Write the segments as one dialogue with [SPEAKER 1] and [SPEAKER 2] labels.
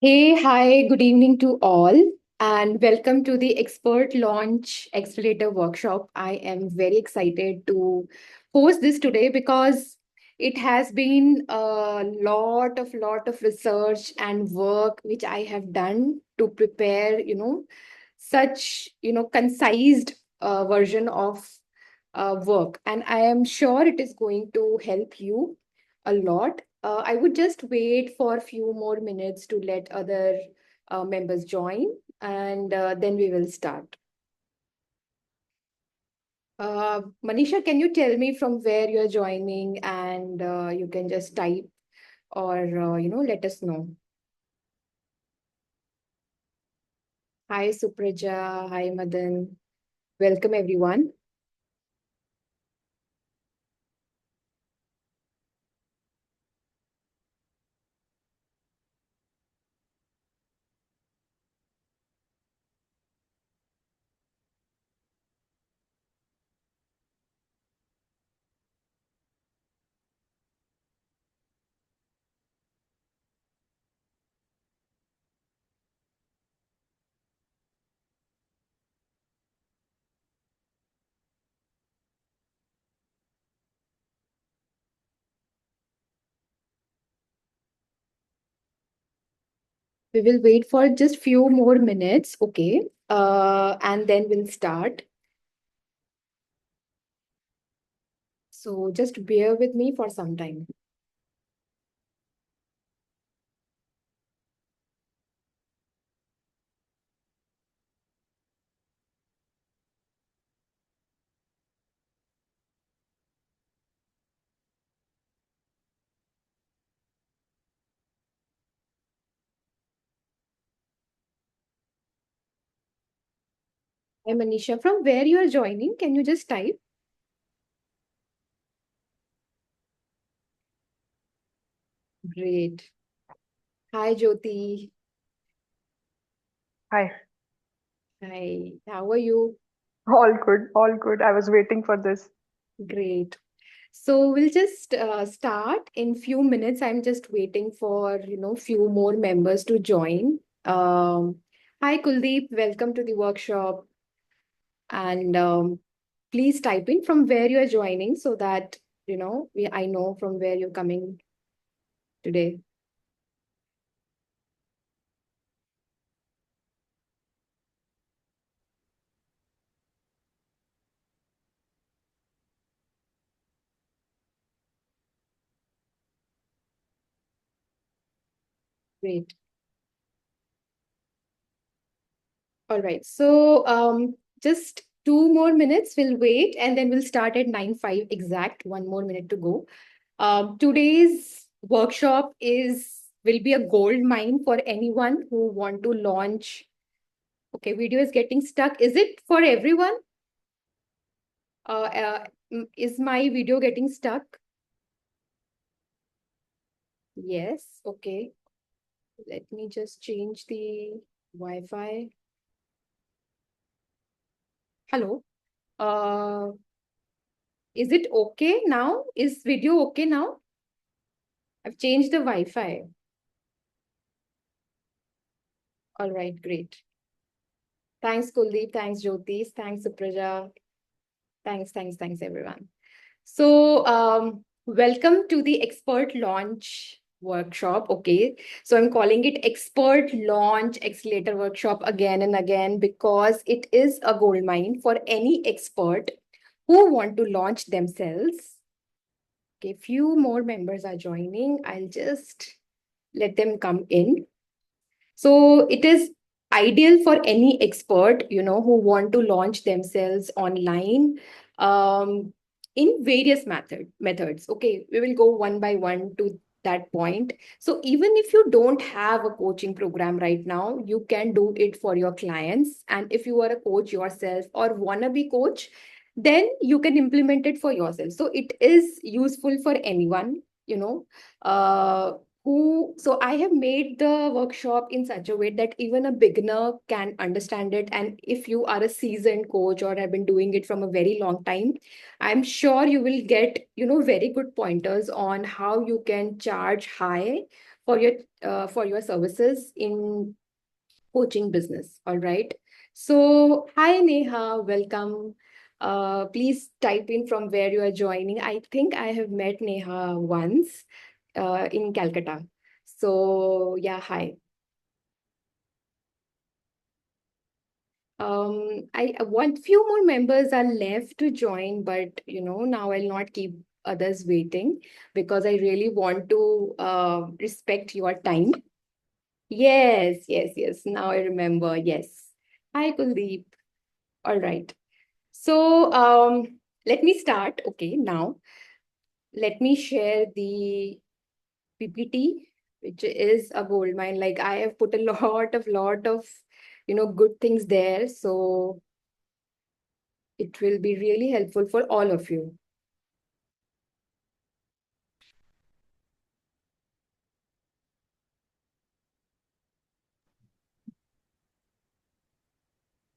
[SPEAKER 1] Hey, hi, good evening to all, and welcome to the Expert Launch Accelerator workshop. I am very excited to host this today because it has been a lot of research and work which I have done to prepare, such, concised version of work. And I am sure it is going to help you a lot. I would just wait for a few more minutes to let other members join, and then we will start. Manisha, can you tell me from where you're joining, and you can just type or let us know. Hi, Supraja. Hi, Madan. Welcome, everyone. We will wait for just few more minutes, okay? And then we'll start. So just bear with me for some time. Hi, Manisha, from where you are joining, can you just type? Great. Hi, Jyoti.
[SPEAKER 2] Hi.
[SPEAKER 1] Hi, how are you?
[SPEAKER 2] All good, all good. I was waiting for this.
[SPEAKER 1] Great. So we'll just start in few minutes. I'm just waiting for, few more members to join. Hi, Kuldeep. Welcome to the workshop. And please type in from where you are joining so that, I know from where you're coming today. Great. All right. So just 2 more minutes. We'll wait and then we'll start at 9:05 exact. 1 more minute to go. Today's workshop is will be a gold mine for anyone who want to launch. Okay, video is getting stuck. Is it for everyone? Is my video getting stuck? Yes. Okay. Let me just change the Wi-Fi. Hello. Uh, is it okay now? Is video okay now? I've changed the Wi-Fi. All right, great. Thanks, Kuldeep. Thanks, Jyotish. Thanks, Supraja. Thanks, everyone. So, welcome to the expert launch workshop. Okay. So, I'm calling it expert launch accelerator workshop again and again because it is a gold mine for any expert who want to launch themselves. Okay. Few more members are joining. I'll just let them come in. So it is ideal for any expert, who want to launch themselves online in various methods. Okay, we will go one by one to that point. So even if you don't have a coaching program right now, you can do it for your clients. And if you are a coach yourself or wanna be coach, then you can implement it for yourself. So it is useful for anyone, uh, who so I have made the workshop in such a way that even a beginner can understand it. And if you are a seasoned coach or have been doing it from a very long time, I'm sure you will get very good pointers on how you can charge high for your services in coaching business. All right. So, hi Neha, welcome. Please type in from where you are joining. I think I have met Neha once in Calcutta. So, yeah, hi. I want few more members are left to join, but now I'll not keep others waiting because I really want to respect your time. Yes, yes, yes. Now I remember. Yes. Hi, Kuldeep. All right. So let me start. Okay, now let me share the PPT, which is a gold mine. Like I have put a lot of good things there. So it will be really helpful for all of you.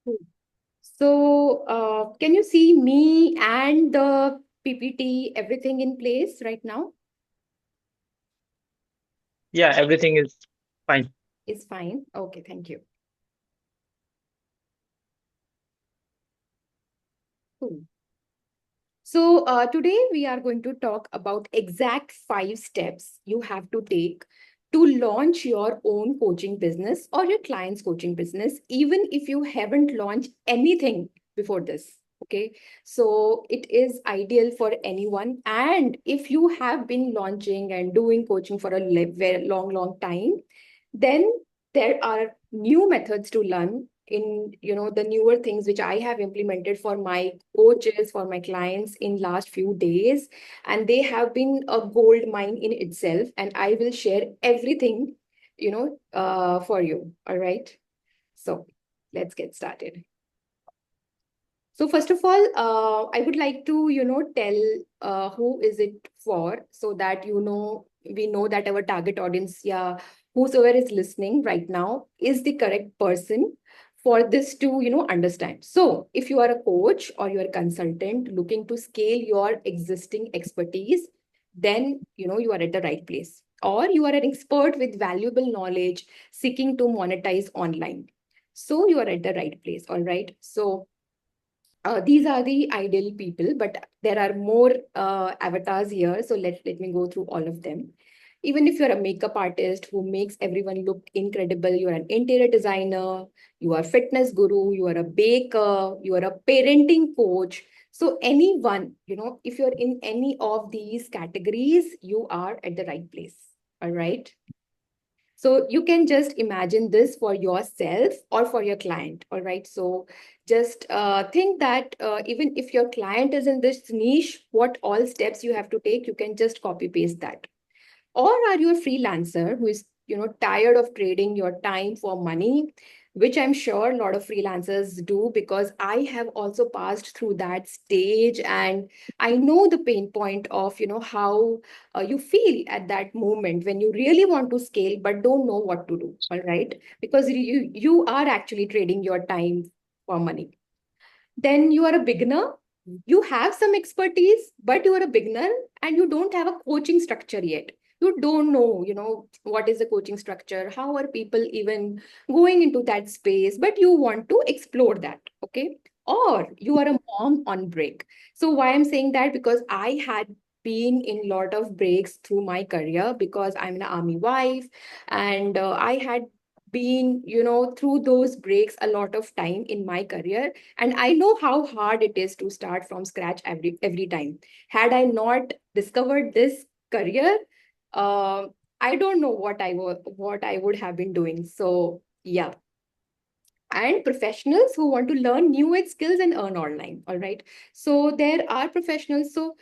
[SPEAKER 1] Cool. So can you see me and the PPT, everything in place right now?
[SPEAKER 3] Yeah, everything is fine.
[SPEAKER 1] Is fine. Okay, thank you. Cool. So, today we are going to talk about exact 5 steps you have to take to launch your own coaching business or your client's coaching business, even if you haven't launched anything before this. Okay, so it is ideal for anyone. And if you have been launching and doing coaching for a very long time, then there are new methods to learn in the newer things which I have implemented for my coaches, for my clients in last few days, and they have been a gold mine in itself, and I will share everything for you. All right, so let's get started. So first of all, I would like to, tell who is it for, so that we know that our target audience, yeah, whosoever is listening right now, is the correct person for this to, understand. So if you are a coach or you are a consultant looking to scale your existing expertise, then you are at the right place. Or you are an expert with valuable knowledge seeking to monetize online. So you are at the right place. All right. So these are the ideal people, but there are more avatars here. So let me go through all of them. Even if you're a makeup artist who makes everyone look incredible, you're an interior designer, you are a fitness guru, you are a baker, you are a parenting coach. So anyone, if you're in any of these categories, you are at the right place. All right. So you can just imagine this for yourself or for your client. All right. So just think that even if your client is in this niche, what all steps you have to take, you can just copy paste that. Or are you a freelancer who is, tired of trading your time for money, which I'm sure a lot of freelancers do because I have also passed through that stage, and I know the pain point of, how you feel at that moment when you really want to scale but don't know what to do. All right. Because you are actually trading your time for money. Then you are a beginner. You have some expertise, but you are a beginner and you don't have a coaching structure yet. You don't know, what is the coaching structure, how are people even going into that space, but you want to explore that. Okay. Or you are a mom on break. So why I'm saying that, because I had been in a lot of breaks through my career because I'm an army wife, and I had been through those breaks a lot of time in my career, and I know how hard it is to start from scratch every time. Had I not discovered this career, uh, I don't know what I would have been doing. So yeah. And professionals who want to learn new age skills and earn online. All right. So there are professionals. So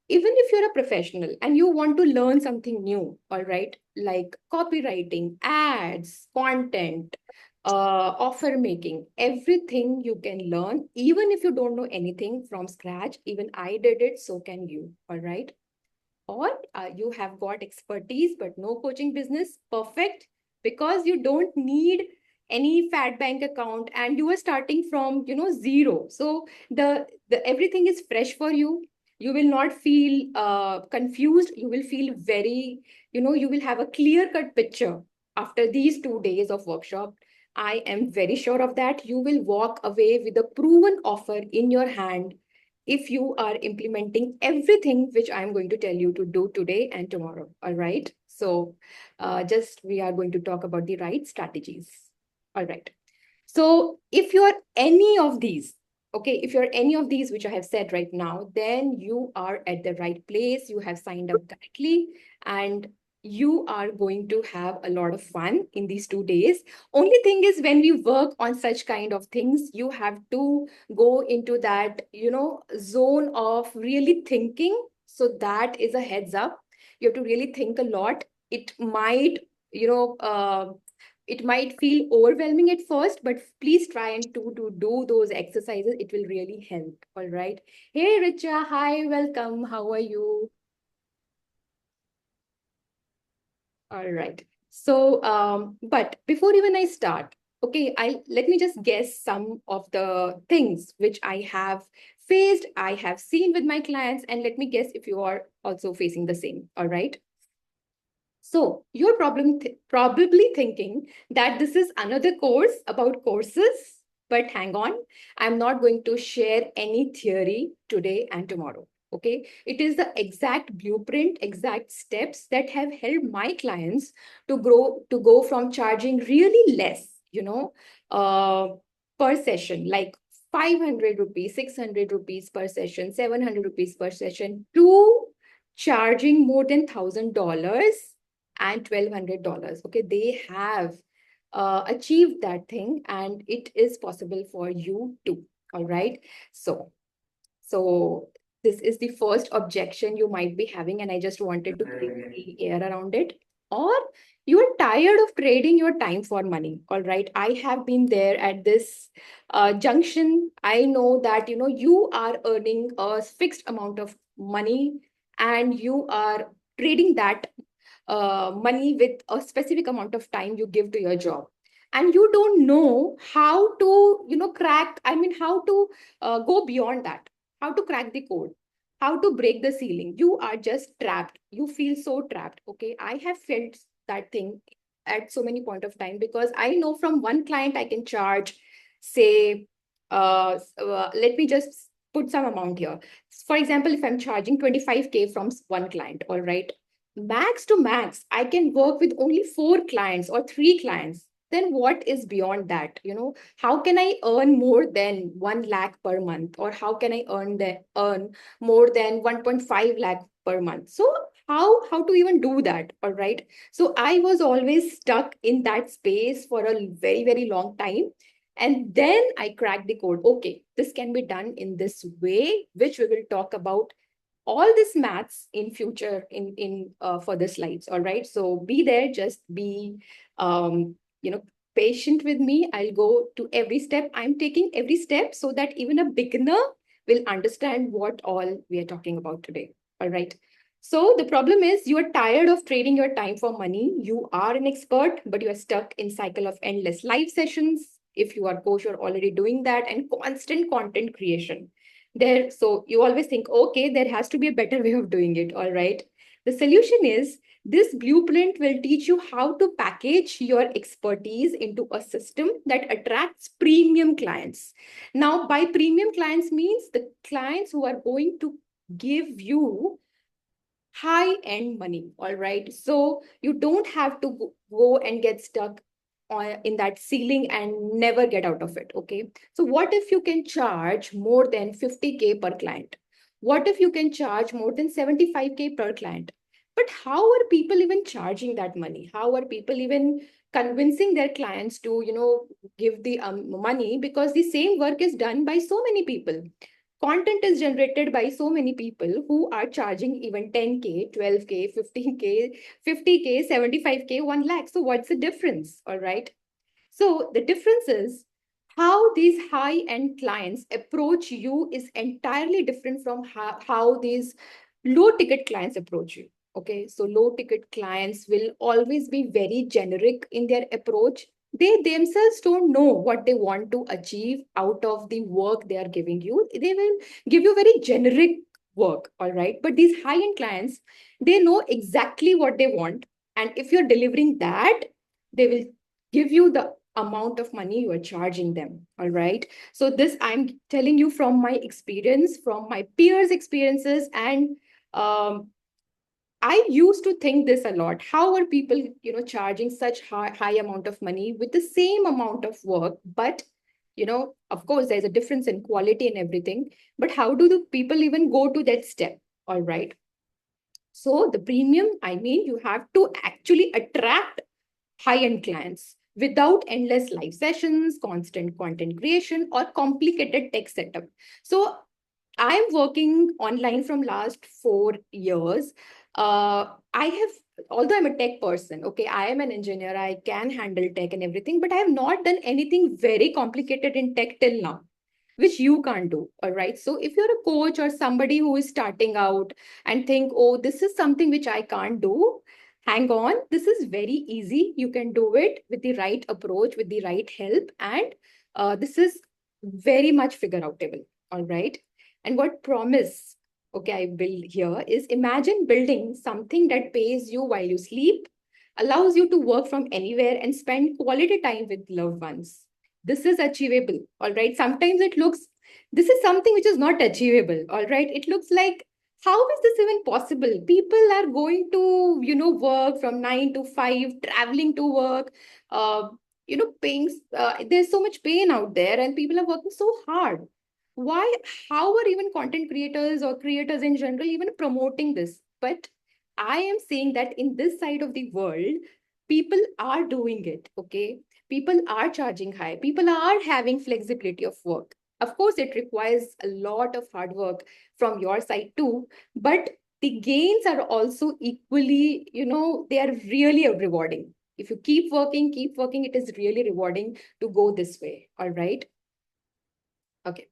[SPEAKER 1] even if you're a professional and you want to learn something new, all right, like copywriting, ads, content, offer making, everything you can learn, even if you don't know anything from scratch. Even I did it, so can you. All right. Or you have got expertise but no coaching business. Perfect. Because you don't need any fat bank account and you are starting from zero. So the everything is fresh for you. You will not feel confused. You will feel very, you will have a clear-cut picture after these 2 days of workshop. I am very sure of that. You will walk away with a proven offer in your hand if you are implementing everything which I'm going to tell you to do today and tomorrow. All right. So just we are going to talk about the right strategies. All right. So if you're any of these, okay, if you're any of these which I have said right now, then you are at the right place. You have signed up correctly, and you are going to have a lot of fun in these 2 days. Only thing is, when we work on such kind of things, you have to go into that, zone of really thinking. So that is a heads up. You have to really think a lot. It might, you know, it might feel overwhelming at first, but please try and to do those exercises. It will really help. All right. Hey, Richa. Hi, welcome. How are you? All right. So, but before even I start, okay, I let me just guess some of the things which I have faced, I have seen with my clients, and let me guess if you are also facing the same. All right. So you're probably thinking that this is another course about courses, but hang on, I'm not going to share any theory today and tomorrow. Okay, it is the exact blueprint, exact steps that have helped my clients to go from charging really less, uh, per session, like 500 rupees, 600 rupees per session, 700 rupees per session, to charging more than $1,000 and $1,200. Okay, they have achieved that thing, and it is possible for you too. All right. So this is the first objection you might be having, and I just wanted to clear the air around it. Or you're tired of trading your time for money. All right. I have been there at this junction. I know that you are earning a fixed amount of money, and you are trading that money with a specific amount of time you give to your job, and you don't know how to crack, I mean, how to go beyond that, how to crack the code, how to break the ceiling. You are just trapped. You feel so trapped. Okay, I have felt that thing at so many point of time, because I know from one client I can charge, say, let me just put some amount here. For example, if I'm charging 25K from one client, all right, max to max, I can work with only 4 clients or 3 clients. Then what is beyond that? How can I earn more than 1 lakh per month? Or how can I earn more than 1.5 lakh per month? So how to even do that? All right. So I was always stuck in that space for a very, very long time. And then I cracked the code. Okay, this can be done in this way, which we will talk about all this maths in future in for the slides. All right, so be there, just be you know patient with me. I'll go to every step. I'm taking every step so that even a beginner will understand what all we are talking about today. All right, so the problem is you are tired of trading your time for money. You are an expert, but you are stuck in cycle of endless live sessions. If you are coach, you're already doing that, and constant content creation there. So you always think, okay, there has to be a better way of doing it. All right, the solution is this blueprint will teach you how to package your expertise into a system that attracts premium clients. Now, by premium clients means the clients who are going to give you high end money. All right, so you don't have to go and get stuck in that ceiling and never get out of it. Okay, so what if you can charge more than 50K per client? What if you can charge more than 75K per client? But how are people even charging that money? How are people even convincing their clients to give the money? Because the same work is done by so many people. Content is generated by so many people who are charging even 10K, 12K, 15K, 50K, 75K, 1 lakh. So what's the difference? All right. So the difference is how these high-end clients approach you is entirely different from how these low-ticket clients approach you. Okay, so low-ticket clients will always be very generic in their approach. They themselves don't know what they want to achieve out of the work they are giving you. They will give you very generic work, all right? But these high-end clients, they know exactly what they want. And if you're delivering that, they will give you the amount of money you are charging them, all right? So this I'm telling you from my experience, from my peers' experiences, and I used to think this a lot. How are people, charging such high amount of money with the same amount of work? But, of course, there's a difference in quality and everything. But how do the people even go to that step? All right. So the premium, I mean, you have to actually attract high-end clients without endless live sessions, constant content creation, or complicated tech setup. So I'm working online from last 4 years. I have, although I'm a tech person, okay, I am an engineer, I can handle tech and everything, but I have not done anything very complicated in tech till now, which you can't do. All right. So if you're a coach or somebody who is starting out and think, oh, this is something which I can't do, hang on. This is very easy. You can do it with the right approach, with the right help. And this is very much figure outable. All right. And what promise, okay, I build here is imagine building something that pays you while you sleep, allows you to work from anywhere and spend quality time with loved ones. This is achievable. All right. Sometimes it looks, this is something which is not achievable. All right. It looks like, how is this even possible? People are going to, work from 9 to 5, traveling to work, uh, paying, there's so much pain out there and people are working so hard. Why, how are even content creators or creators in general even promoting this? But I am saying that in this side of the world, people are doing it. Okay. People are charging high. People are having flexibility of work. Of course, it requires a lot of hard work from your side too, but the gains are also equally, they are really rewarding. If you keep working, it is really rewarding to go this way. All right. Okay.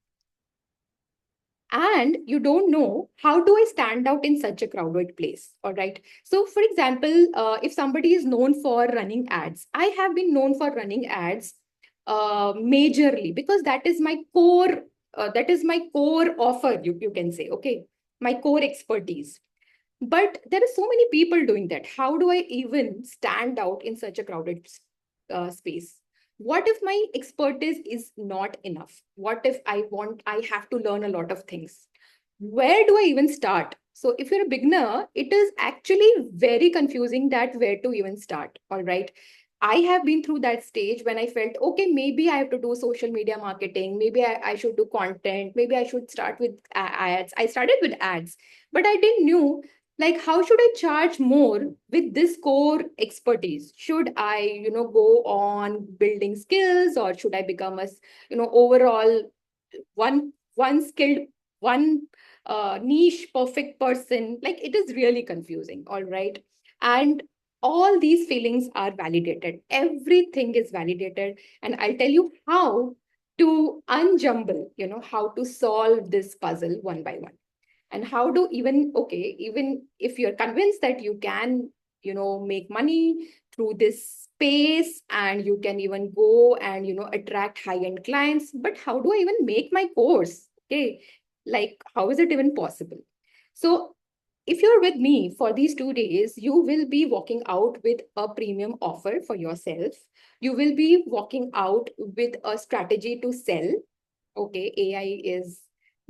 [SPEAKER 1] And you don't know, how do I stand out in such a crowded place? All right. So for example, if somebody is known for running ads, I have been known for running ads majorly because that is my core offer, you can say. Okay, my core expertise. But there are so many people doing that. How do I even stand out in such a crowded space? What if my expertise is not enough? What if I have to learn a lot of things? Where do I even start? So if you're a beginner, it is actually very confusing that where to even start. All right. I have been through that stage when I felt, okay, maybe I have to do social media marketing. Maybe I should do content. Maybe I should start with ads. I started with ads, but I didn't know, like, how should I charge more with this core expertise? Should I, go on building skills, or should I become a, overall one skilled, one niche perfect person? Like, it is really confusing. All right. And all these feelings are validated. Everything is validated. And I'll tell you how to unjumble, how to solve this puzzle one by one. And how do even, okay, even if you're convinced that you can, make money through this space, and you can even go and, attract high-end clients, but how do I even make my course? Okay, like, how is it even possible? So if you're with me for these 2 days, you will be walking out with a premium offer for yourself. You will be walking out with a strategy to sell. Okay, AI is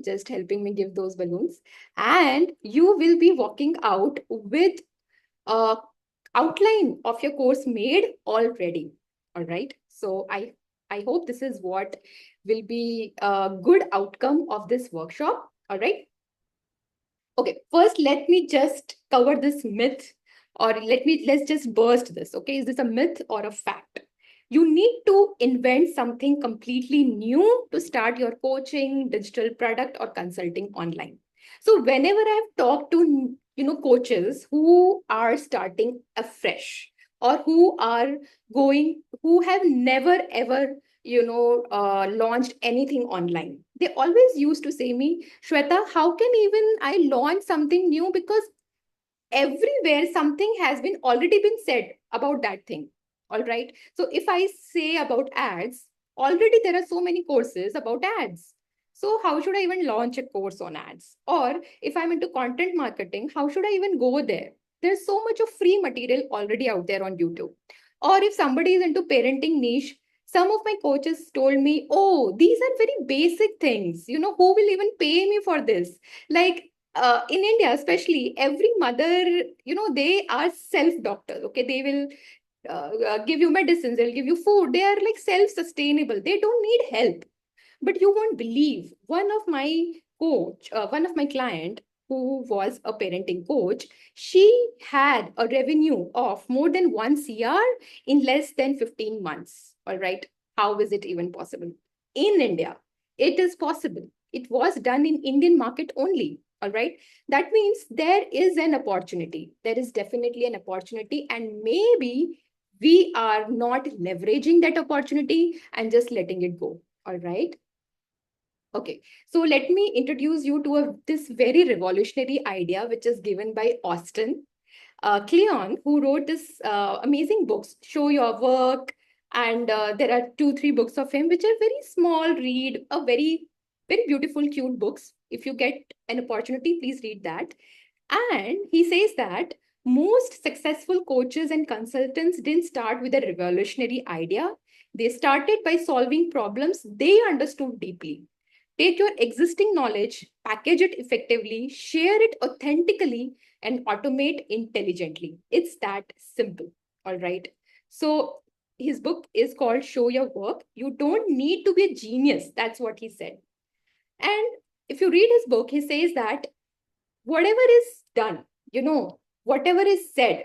[SPEAKER 1] just helping me give those balloons. And you will be walking out with a outline of your course made already. All right. So I hope this is what will be a good outcome of this workshop. All right. Okay, first let me just cover this myth, or let's just burst this. Okay, is this a myth or a fact? You need to invent something completely new to start your coaching, digital product, or consulting online. So whenever I've talked to, coaches who are starting afresh, or who have never ever, launched anything online, they always used to say me, Shweta, how can even I launch something new? Because everywhere something has been already been said about that thing. All right. So if I say about ads, already there are so many courses about ads. So how should I even launch a course on ads? Or if I'm into content marketing, how should I even go there? There's so much of free material already out there on YouTube. Or if somebody is into parenting niche, some of my coaches told me, oh, these are very basic things. Who will even pay me for this? Like in India, especially, every mother, they are self doctors. Okay, they will give you medicines, they'll give you food. They are like self sustainable. They don't need help. But you won't believe, one of my client who was a parenting coach, she had a revenue of more than 1 CR in less than 15 months. All right. How is it even possible? In India, it is possible. It was done in Indian market only. All right. That means there is an opportunity. There is definitely an opportunity, and maybe we are not leveraging that opportunity and just letting it go. All right. Okay, so let me introduce you to this very revolutionary idea, which is given by Austin Kleon, who wrote this amazing books, Show Your Work, and there are 2, 3 books of him, which are very small read, a very, very beautiful, cute books. If you get an opportunity, please read that. And he says that most successful coaches and consultants didn't start with a revolutionary idea. They started by solving problems they understood deeply. Take your existing knowledge, package it effectively, share it authentically, and automate intelligently. It's that simple. All right. So his book is called Show Your Work. You don't need to be a genius. That's what he said. And if you read his book, he says that whatever is done, whatever is said,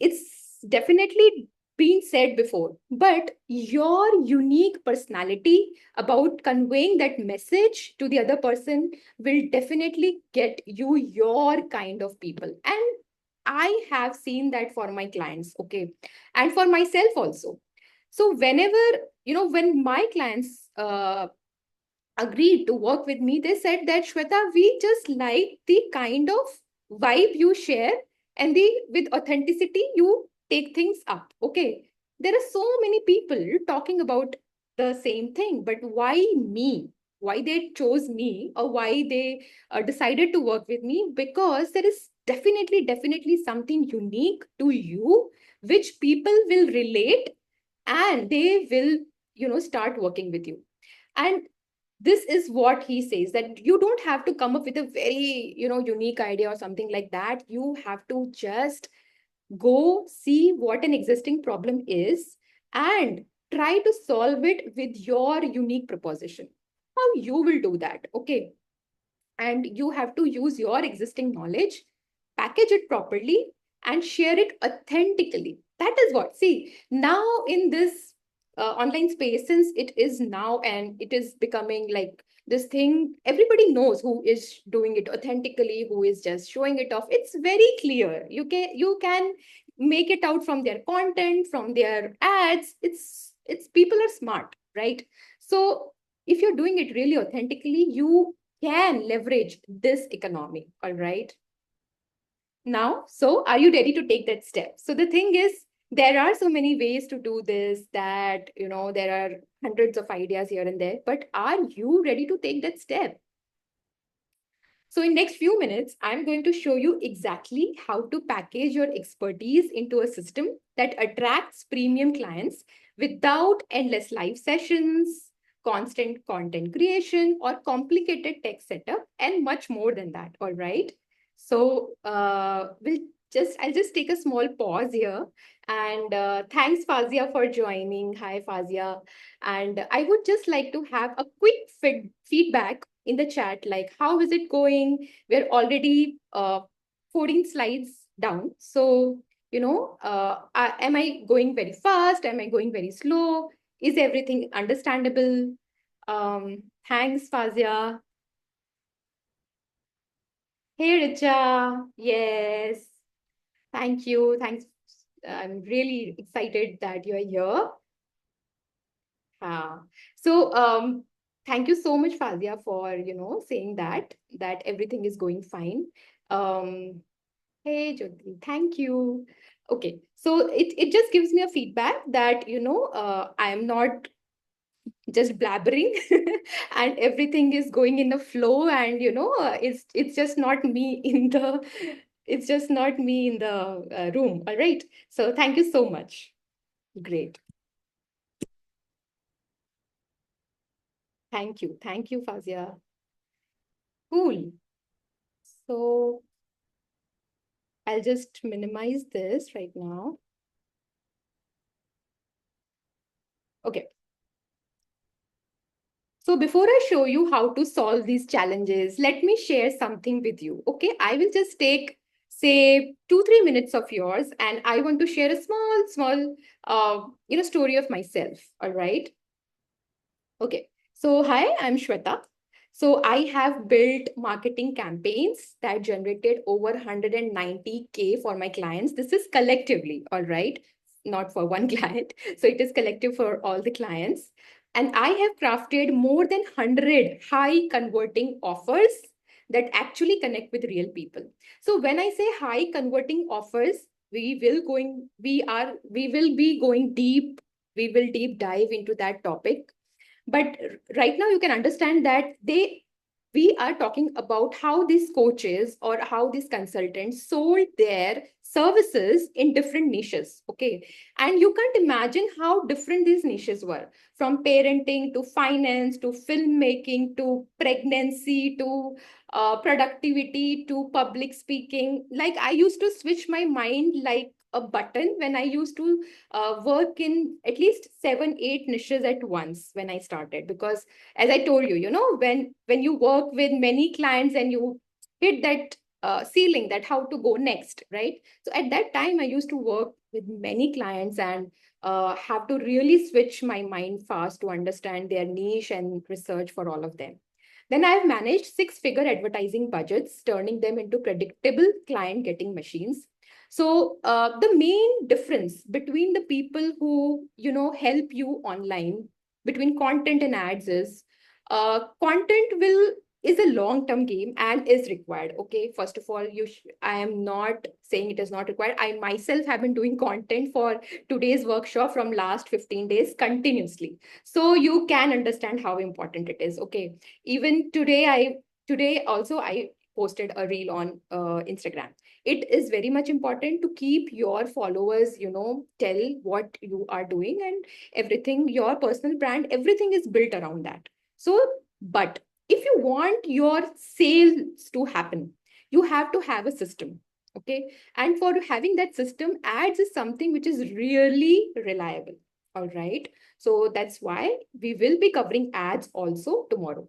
[SPEAKER 1] it's definitely been said before, but your unique personality about conveying that message to the other person will definitely get you your kind of people. And I have seen that for my clients, okay, and for myself also. So whenever, when my clients agreed to work with me, they said that, Shweta, we just like the kind of vibe you share, and the with authenticity you take things up. Okay. There are so many people talking about the same thing, but why me? Why they chose me, or why they decided to work with me? Because there is definitely something unique to you, which people will relate, and they will, start working with you. And this is what he says, that you don't have to come up with a very, unique idea or something like that. You have to just go see what an existing problem is and try to solve it with your unique proposition. How you will do that? Okay. And you have to use your existing knowledge, package it properly, and share it authentically. That is what, see, now in this online space, since it is now and it is becoming like this thing, everybody knows who is doing it authentically, who is just showing it off. It's very clear. You can make it out from their content, from their ads. It's people are smart, right? So if you're doing it really authentically, you can leverage this economy. All right. Now, so are you ready to take that step? So the thing is, there are so many ways to do this, that, there are hundreds of ideas here and there, but are you ready to take that step? So in next few minutes, I'm going to show you exactly how to package your expertise into a system that attracts premium clients without endless live sessions, constant content creation, or complicated tech setup, and much more than that. All right. So I'll just take a small pause here. And thanks, Fazia, for joining. Hi, Fazia. And I would just like to have a quick feedback in the chat, like how is it going? We're already 14 slides down. So, am I going very fast? Am I going very slow? Is everything understandable? Thanks, Fazia. Hey, Richa. Yes. Thank you. Thanks. I'm really excited that you're here. Uh, so thank you so much, Fazia, for saying that everything is going fine. Um, hey, Jyoti, thank you. Okay, so it just gives me a feedback that I am not just blabbering and everything is going in a flow, and it's just not me in the room. All right, so thank you so much. Great. Thank you, Fazia. Cool. So I'll just minimize this right now. Okay. So before I show you how to solve these challenges, let me share something with you. Okay, I will just take, say, 2-3 minutes of yours, and I want to share a small, story of myself. All right. Okay. So hi, I'm Shweta. So I have built marketing campaigns that generated over 190K for my clients. This is collectively, all right, not for one client. So it is collective for all the clients. And I have crafted more than 100 high converting offers that actually connect with real people. So when I say high converting offers, we will be going deep. We will deep dive into that topic, but right now you can understand that we are talking about how these coaches or how these consultants sold their services in different niches. Okay, and you can't imagine how different these niches were, from parenting to finance to filmmaking to pregnancy to productivity to public speaking. Like, I used to switch my mind like a button when I used to work in at least 7 8 niches at once when I started. Because as I told you, when you work with many clients and you hit that ceiling, that how to go next, right? So at that time I used to work with many clients and have to really switch my mind fast to understand their niche and research for all of them. Then I've managed 6-figure advertising budgets, turning them into predictable client getting machines. So the main difference between the people who help you online, between content and ads, is content will is a long term game and is required. Okay, first of all, I am not saying it is not required. I myself have been doing content for today's workshop from last 15 days continuously, so you can understand how important it is. Okay, even today also I posted a reel on Instagram. It is very much important to keep your followers, tell what you are doing, and everything, your personal brand, everything is built around that. So, but if you want your sales to happen, you have to have a system. Okay, and for having that system, ads is something which is really reliable. All right, so that's why we will be covering ads also tomorrow.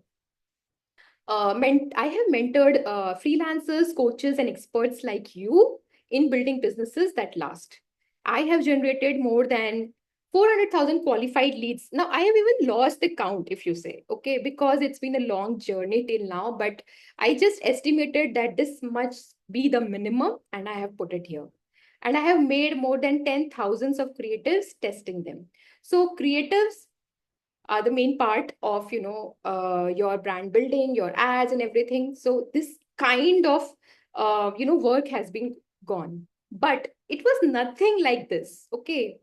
[SPEAKER 1] I have mentored freelancers, coaches, and experts like you in building businesses that last. I have generated more than 400,000 qualified leads. Now, I have even lost the count, if you say, okay, because it's been a long journey till now, but I just estimated that this must be the minimum, and I have put it here. And I have made more than 10,000s of creatives testing them. So, creatives are the main part of your brand building, your ads and everything. So this kind of work has been gone, but it was nothing like this. Okay,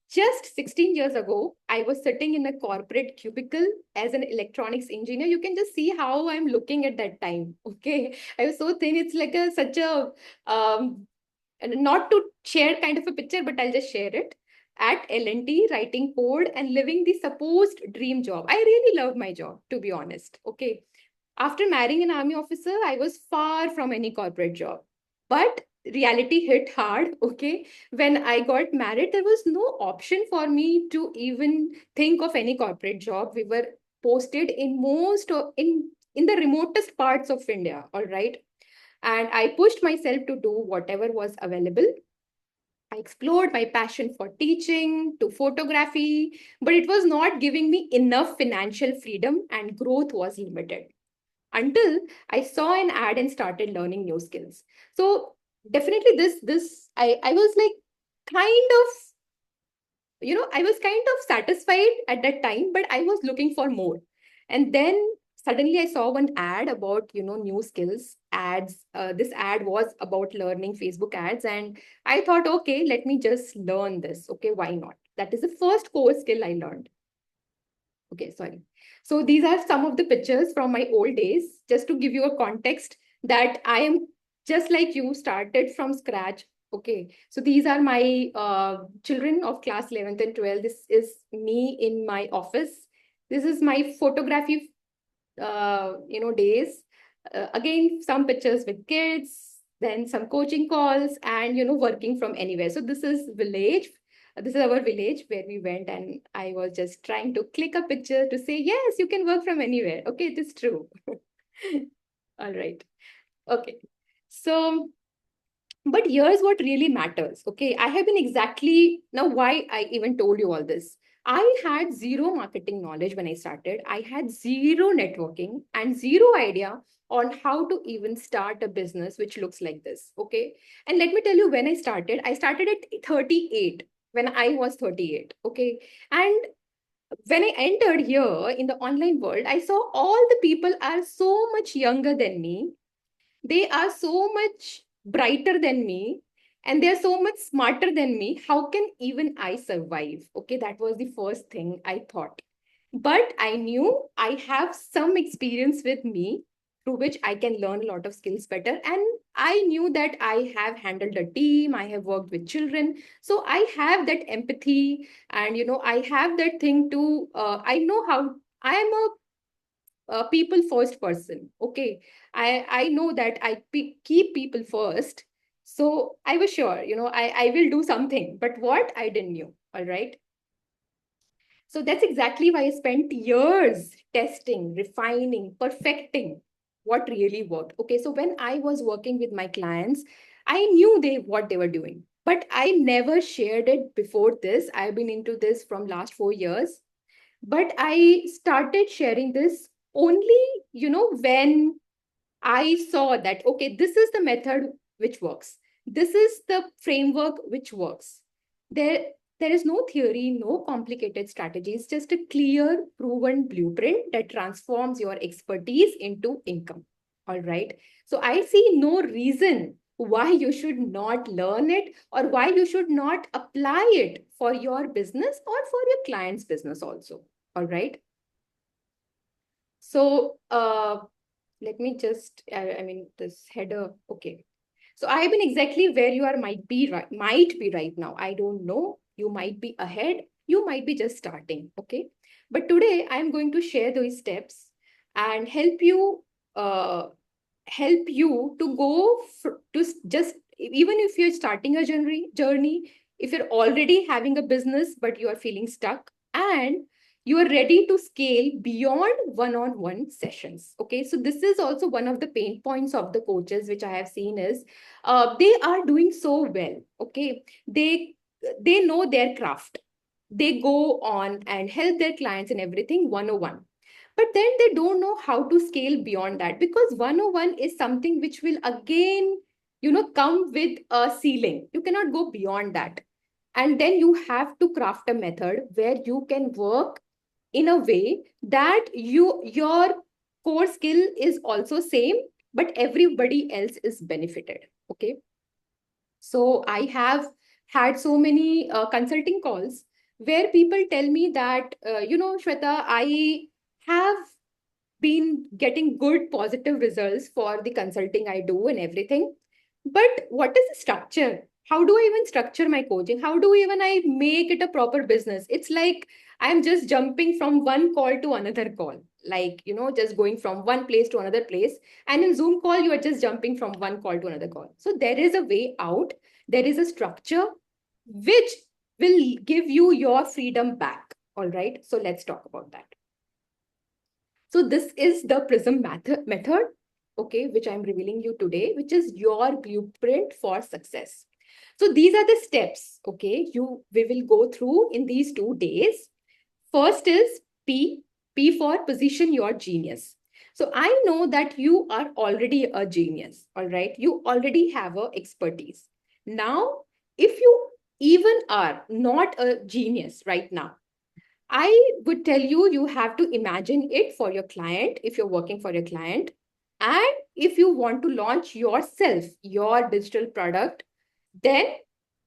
[SPEAKER 1] just 16 years ago, I was sitting in a corporate cubicle as an electronics engineer. You can just see how I'm looking at that time. Okay, I was so thin. It's like a such a and not to share kind of a picture, but I'll just share it. At L&T, writing code and living the supposed dream job. I really love my job, to be honest. Okay. After marrying an army officer, I was far from any corporate job. But reality hit hard. Okay. When I got married, there was no option for me to even think of any corporate job. We were posted in in the remotest parts of India. All right. And I pushed myself to do whatever was available. I explored my passion for teaching to photography, but it was not giving me enough financial freedom and growth was limited until I saw an ad and started learning new skills. So definitely I was like kind of, I was kind of satisfied at that time, but I was looking for more. And then suddenly I saw one ad about, new skills ads. This ad was about learning Facebook ads. And I thought, okay, let me just learn this. Okay, why not? That is the first core skill I learned. Okay, sorry. So these are some of the pictures from my old days, just to give you a context that I am just like you, started from scratch. Okay, so these are my children of class 11th and 12th. This is me in my office. This is my photography, days. Again, some pictures with kids, then some coaching calls, and working from anywhere. So this is village. This is our village where we went, and I was just trying to click a picture to say, yes, you can work from anywhere. Okay, it is true. All right. Okay. So but here's what really matters. Okay. I have been exactly now why I even told you all this. I had zero marketing knowledge when I started. I had zero networking and zero idea on how to even start a business which looks like this. Okay. And let me tell you, when I started at 38 when I was 38. Okay. And when I entered here in the online world, I saw all the people are so much younger than me. They are so much brighter than me, and they're so much smarter than me. How can even I survive? Okay, that was the first thing I thought. But I knew I have some experience with me through which I can learn a lot of skills better. And I knew that I have handled a team, I have worked with children. So I have that empathy, and I have that thing to, I know how I am a people first person. Okay, I know that keep people first. So I was sure, I will do something. But what I didn't knew. All right. So that's exactly why I spent years testing, refining, perfecting what really worked. Okay, so when I was working with my clients, I knew what they were doing, but I never shared it before this. I've been into this from last 4 years, but I started sharing this only, when I saw that, okay, this is the method which works. This is the framework which works. There, there is no theory, no complicated strategies, just a clear, proven blueprint that transforms your expertise into income. All right. So I see no reason why you should not learn it or why you should not apply it for your business or for your client's business also. All right. So let me just, this header. Okay. So I have been exactly where you are might be right now. I don't know. You might be ahead. You might be just starting. Okay. But today I'm going to share those steps and uh, help you to just, even if you're starting a journey, if you're already having a business but you are feeling stuck, and you are ready to scale beyond one-on-one sessions. Okay, so this is also one of the pain points of the coaches which I have seen is they are doing so well. Okay, they know their craft. They go on and help their clients and everything 101, but then they don't know how to scale beyond that, because 101 is something which will again come with a ceiling. You cannot go beyond that, and then you have to craft a method where you can work in a way that your core skill is also same, but everybody else is benefited. Okay, so I have had so many consulting calls where people tell me that, Shweta, I have been getting good positive results for the consulting I do and everything. But what is the structure? How do I even structure my coaching? How do even I make it a proper business? It's like I'm just jumping from one call to another call, like, just going from one place to another place. And in Zoom call, you are just jumping from one call to another call. So there is a way out. There is a structure which will give you your freedom back. All right. So let's talk about that. So this is the PRISM method, okay, which I'm revealing you today, which is your blueprint for success. So these are the steps, okay, we will go through in these 2 days. First is P, P for position your genius. So I know that you are already a genius, all right? You already have a expertise. Now, if you even are not a genius right now, I would tell you, you have to imagine it for your client if you're working for your client. And if you want to launch yourself, your digital product, then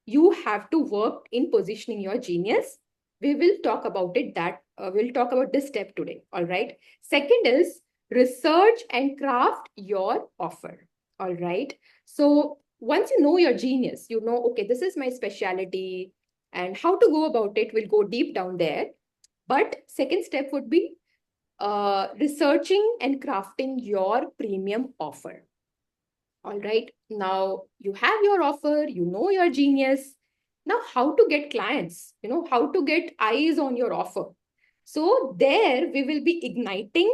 [SPEAKER 1] you have to work in positioning your genius. we will talk about it that we'll talk about this step today. All right. Second is research and craft your offer. All right. So once you know your genius, you know, okay, this is my specialty and how to go about it. We'll go deep down there. But second step would be researching and crafting your premium offer. All right. Now you have your offer, you know your genius. Now, how to get clients, how to get eyes on your offer. So, there we will be igniting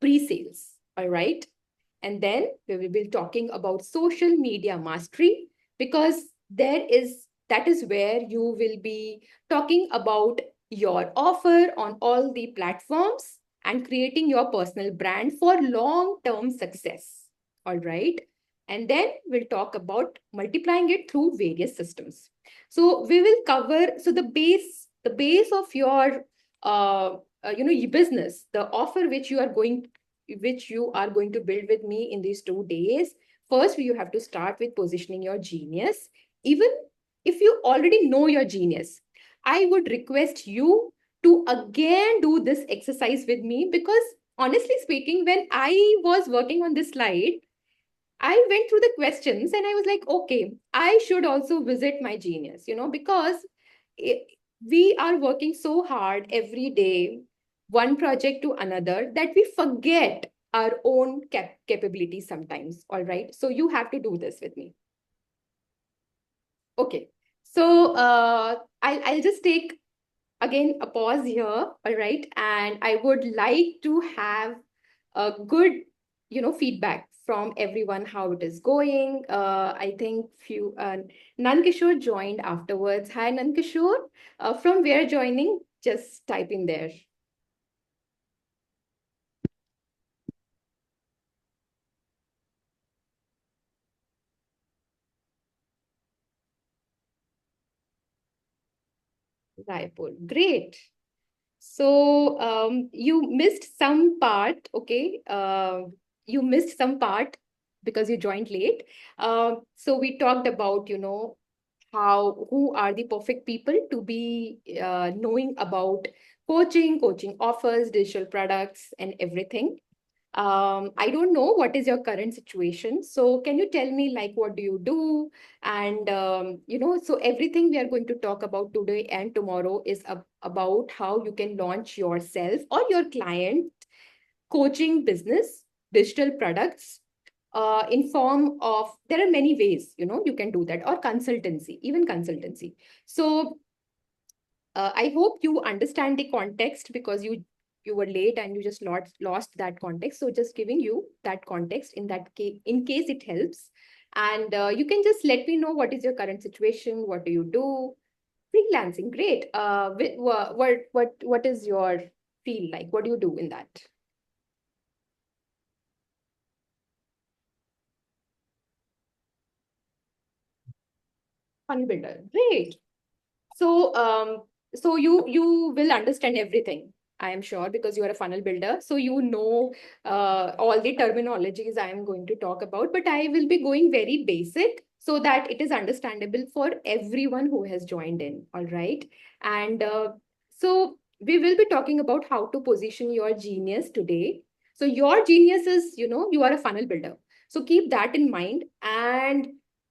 [SPEAKER 1] pre-sales. All right. And then we will be talking about social media mastery because that is where you will be talking about your offer on all the platforms and creating your personal brand for long-term success. All right. And then we'll talk about multiplying it through various systems. So we will cover, so the base of your your business, the offer which you are going to build with me in these 2 days. First, you have to start with positioning your genius. Even if you already know your genius, I would request you to again do this exercise with me because honestly speaking, when I was working on this slide, I went through the questions and I was like, okay, I should also visit my genius, because it, we are working so hard every day, one project to another, that we forget our own capabilities sometimes. All right. So you have to do this with me. Okay. So I'll just take again a pause here. All right. And I would like to have a good feedback from everyone how it is going. I think few Nankishore joined afterwards. Hi Nankishore. From where joining, just type in there. Raipur, great. So you missed some part. Okay, you missed some part because you joined late. So we talked about who are the perfect people to be knowing about coaching offers, digital products, and everything. I don't know what is your current situation. So can you tell me like what do you do? And so everything we are going to talk about today and tomorrow is about how you can launch yourself or your client coaching business, digital products, in form of there are many ways you can do that, or consultancy, even consultancy. So I hope you understand the context because you were late and you just lost that context. So just giving you that context in that case, in case it helps. And you can just let me know what is your current situation, what do you do? Freelancing, great. What is your feel like? What do you do in that? Fun builder, great. So, so you will understand everything, I am sure, because you are a funnel builder. So you know all the terminologies I am going to talk about, but I will be going very basic so that it is understandable for everyone who has joined in. All right. And so we will be talking about how to position your genius today. So your genius is, you are a funnel builder. So keep that in mind. And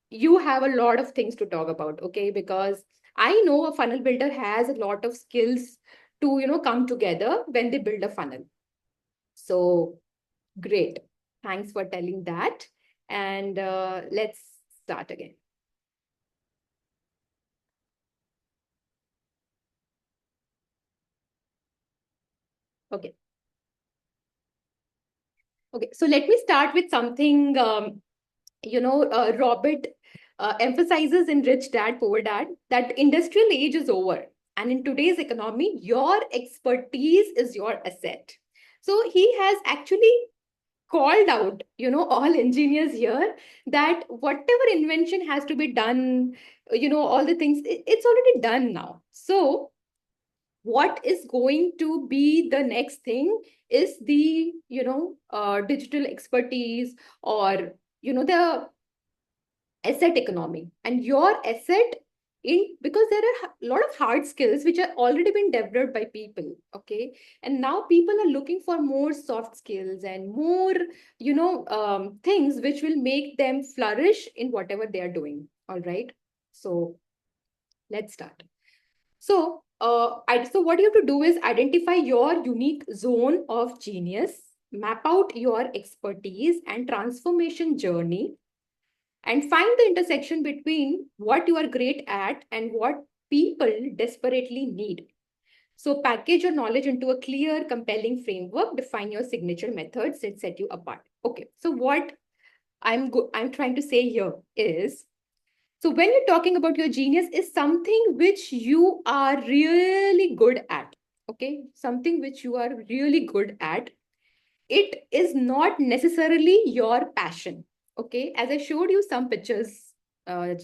[SPEAKER 1] you have a lot of things to talk about, okay? Because I know a funnel builder has a lot of skills to, come together when they build a funnel. So great. Thanks for telling that. And let's start again. Okay. Okay. So let me start with something, Robert emphasizes in Rich Dad, Poor Dad, that industrial age is over. And in today's economy, your expertise is your asset. So he has actually called out all engineers here that whatever invention has to be done, all the things, it's already done now. So what is going to be the next thing is the digital expertise, or the asset economy. And your asset because there are a lot of hard skills which are already been developed by people. Okay, and now people are looking for more soft skills and more, things which will make them flourish in whatever they are doing. All right, so let's start. So what you have to do is identify your unique zone of genius, map out your expertise and transformation journey, and find the intersection between what you are great at and what people desperately need. So package your knowledge into a clear, compelling framework, define your signature methods that set you apart. Okay, so what I'm trying to say here is, so when you're talking about your genius is something which you are really good at. Okay, something which you are really good at, it is not necessarily your passion. Okay, as I showed you some pictures back,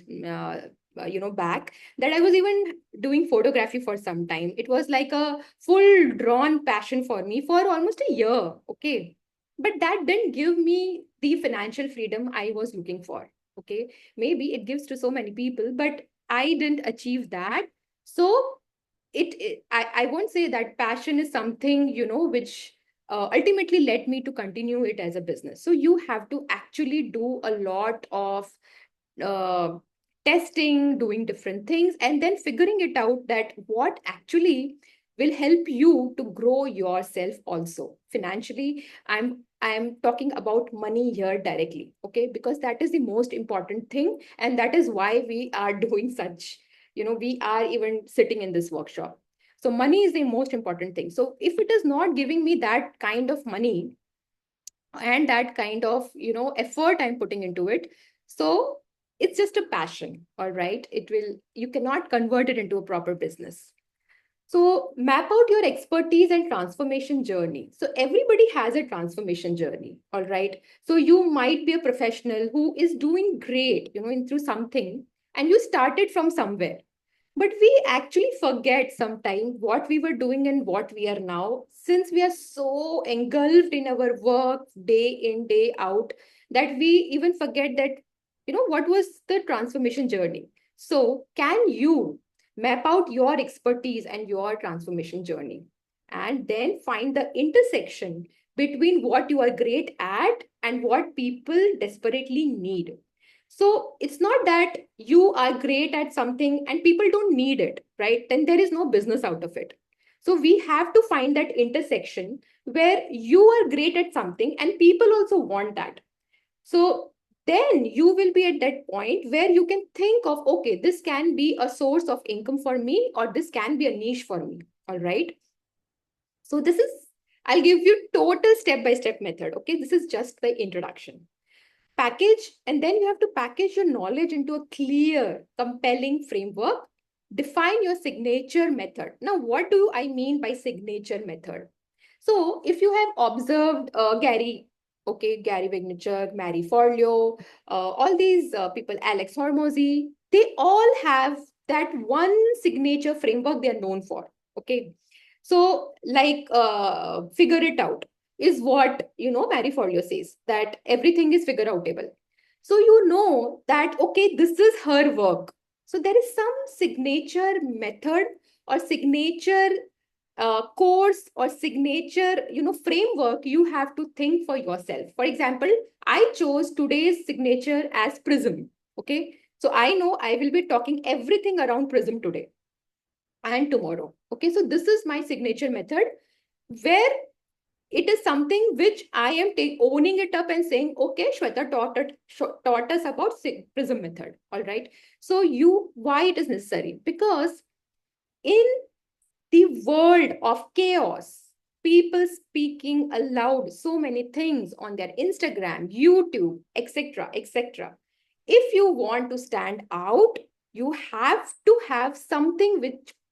[SPEAKER 1] that I was even doing photography for some time. It was like a full drawn passion for me for almost a year. Okay, but that didn't give me the financial freedom I was looking for. Okay, maybe it gives to so many people, but I didn't achieve that. So I won't say that passion is something, which ultimately led me to continue it as a business. So you have to actually do a lot of uh, testing, doing different things, and then figuring it out that what actually will help you to grow yourself also financially. I'm talking about money here directly, okay? Because that is the most important thing, and that is why we are doing such, we are even sitting in this workshop. So money is the most important thing. So if it is not giving me that kind of money and that kind of, effort I'm putting into it, so it's just a passion. All right, you cannot convert it into a proper business. So map out your expertise and transformation journey. So everybody has a transformation journey. All right, so you might be a professional who is doing great, through something, and you started from somewhere, but we actually forget sometimes what we were doing and what we are now, since we are so engulfed in our work day in, day out, that we even forget that, what was the transformation journey. So, can you map out your expertise and your transformation journey? And then find the intersection between what you are great at and what people desperately need. So it's not that you are great at something and people don't need it, right? Then there is no business out of it. So we have to find that intersection where you are great at something and people also want that. So then you will be at that point where you can think of, okay, this can be a source of income for me, or this can be a niche for me. All right. So I'll give you total step-by-step method. Okay. This is just the introduction. Package, and then you have to package your knowledge into a clear, compelling framework. Define your signature method. Now, what do I mean by signature method? So, if you have observed Gary Vaynerchuk, Mary Forleo, all these people, Alex Hormozy, they all have that one signature framework they are known for. Okay, so like figure it out is what, Mary Forleo says, that everything is figure outable. So you know that, okay, this is her work. So there is some signature method or signature course or signature, framework you have to think for yourself. For example, I chose today's signature as PRISM. Okay, so I know I will be talking everything around PRISM today and tomorrow. Okay, so this is my signature method, where it is something which I am owning it up and saying, okay, Shweta taught us about PRISM method. All right. So why it is necessary? Because in the world of chaos, people speaking aloud so many things on their Instagram, YouTube, etc., etc. If you want to stand out, you have to have something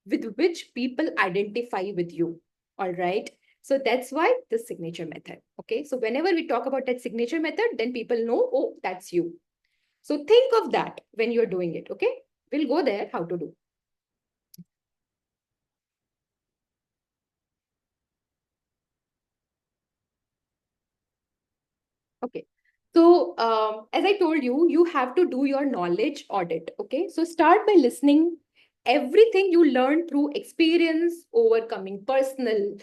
[SPEAKER 1] with which people identify with you. All right. So that's why the signature method. Okay. So whenever we talk about that signature method, then people know, oh, that's you. So think of that when you're doing it. Okay. We'll go there, how to do. Okay. So, as I told you, you have to do your knowledge audit. Okay. So, start by listening everything you learn through experience, overcoming personal,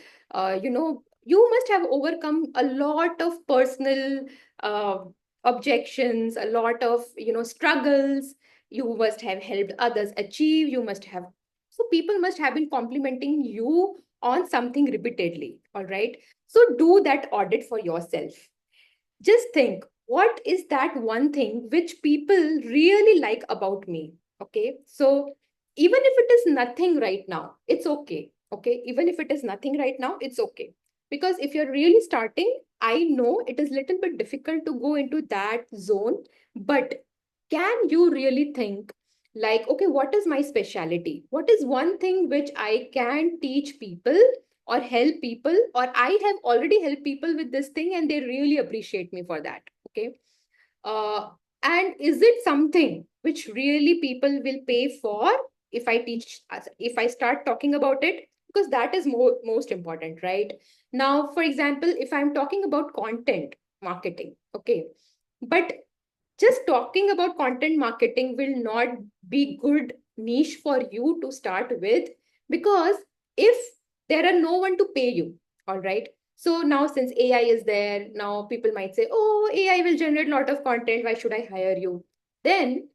[SPEAKER 1] you must have overcome a lot of personal uh, objections, a lot of, struggles. You must have helped others achieve. So people must have been complimenting you on something repeatedly. All right. So, do that audit for yourself. Just think, what is that one thing which people really like about me? Okay. So even if it is nothing right now, it's okay. Okay. Even if it is nothing right now, it's okay. Because if you're really starting, I know it is a little bit difficult to go into that zone, but can you really think like, okay, what is my specialty? What is one thing which I can teach people or help people, or I have already helped people with this thing and they really appreciate me for that? Okay. uh, and is it something which really people will pay for if I teach, if I start talking about it? Because that is most important, right? Now, for example, if I'm talking about content marketing, okay, but just talking about content marketing will not be good niche for you to start with, because if there are no one to pay you, all right. So now since AI is there, now people might say, oh, AI will generate a lot of content, why should I hire you? Then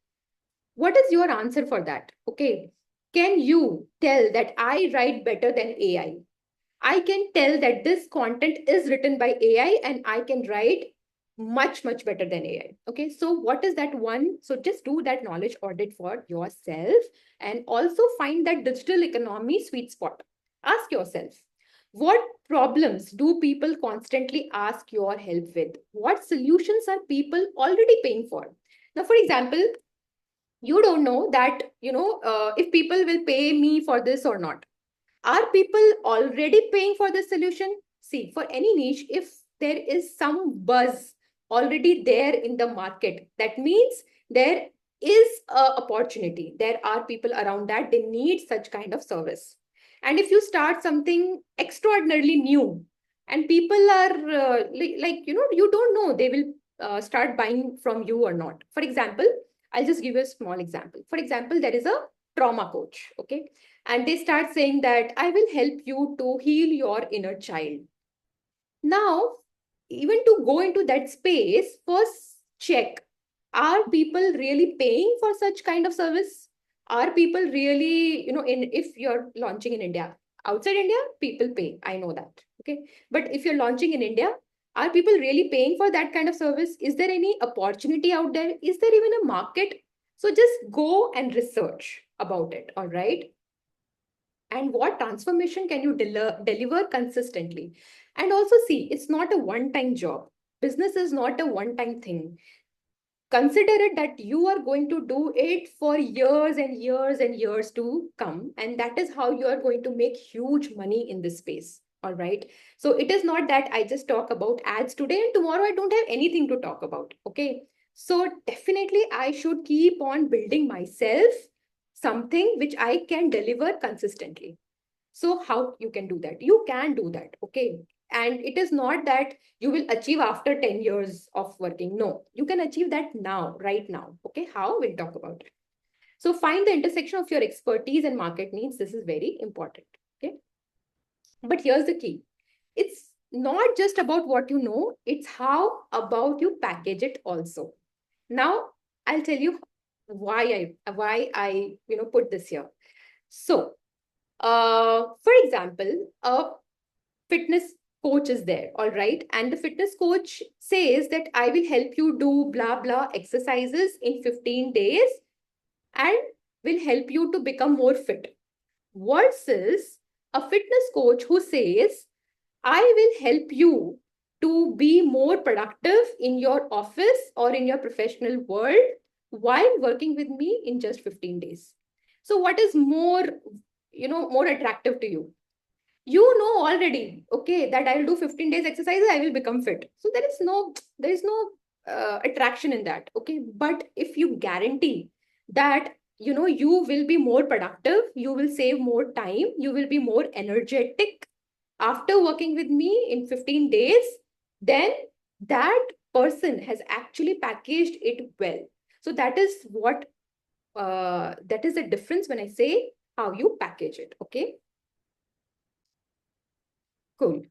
[SPEAKER 1] what is your answer for that? Okay, can you tell that I write better than AI? I can tell that this content is written by AI and I can write much, much better than AI. Okay, so what is that one? So just do that knowledge audit for yourself and also find that digital economy sweet spot. Ask yourself, what problems do people constantly ask your help with? What solutions are people already paying for? Now, for example, you don't know that, if people will pay me for this or not. Are people already paying for the solution? See, for any niche, if there is some buzz already there in the market, that means there is a opportunity. There are people around that they need such kind of service. And if you start something extraordinarily new, and people are you don't know they will start buying from you or not. For example, I'll just give you a small example. For example, there is a trauma coach. Okay, and they start saying that I will help you to heal your inner child. Now, even to go into that space, first check, are people really paying for such kind of service? Are people really, if you're launching in India, outside India, people pay. I know that. Okay. But if you're launching in India, are people really paying for that kind of service? Is there any opportunity out there? Is there even a market? So just go and research about it. All right. And what transformation can you deliver consistently? And also see, it's not a one time job. Business is not a one time thing. Consider it that you are going to do it for years and years and years to come, and that is how you are going to make huge money in this space. All right, so it is not that I just talk about ads today and tomorrow I don't have anything to talk about. Okay, so definitely I should keep on building myself something which I can deliver consistently. So how you can do that? You can do that, okay? And it is not that you will achieve after 10 years of working. No, you can achieve that now, right now. Okay, how? We'll talk about it. So find the intersection of your expertise and market needs. This is very important, okay? But here's the key. It's not just about what you know, it's how about you package it also. Now, I'll tell you why I put this here. So, for example, a fitness coach is there, all right, and the fitness coach says that I will help you do blah blah exercises in 15 days and will help you to become more fit, versus a fitness coach who says I will help you to be more productive in your office or in your professional world while working with me in just 15 days. So what is more, more attractive to you? You know already, okay, that I'll do 15 days exercises, I will become fit. So there is no attraction in that. Okay, but if you guarantee that you will be more productive, you will save more time, you will be more energetic after working with me in 15 days, then that person has actually packaged it well. So that is what that is the difference when I say how you package it. Okay, cool.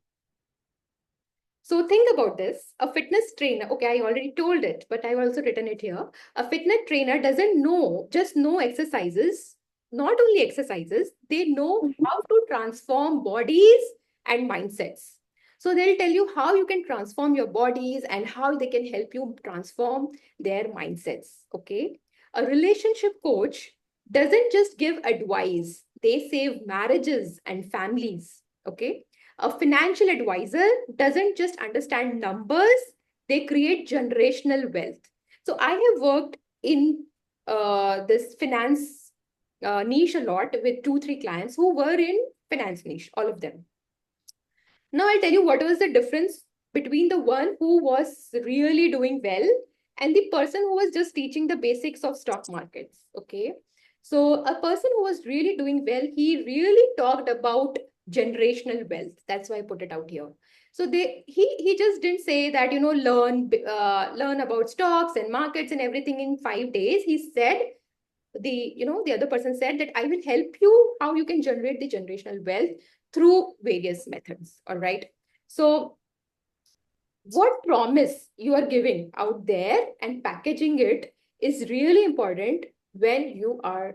[SPEAKER 1] So think about this. A fitness trainer, okay, I already told it, but I've also written it here. A fitness trainer doesn't just know exercises, not only exercises, they know how to transform bodies and mindsets. So they'll tell you how you can transform your bodies and how they can help you transform their mindsets. Okay. A relationship coach doesn't just give advice, they save marriages and families. Okay. A financial advisor doesn't just understand numbers, they create generational wealth. So I have worked in this finance niche a lot with 2, 3 clients who were in finance niche, all of them. Now I'll tell you what was the difference between the one who was really doing well and the person who was just teaching the basics of stock markets. Okay. So a person who was really doing well, he really talked about generational wealth. That's why I put it out here. So he just didn't say that, learn about stocks and markets and everything in 5 days. He said the other person said that I will help you how you can generate the generational wealth through various methods. All right. So what promise you are giving out there and packaging it is really important when you are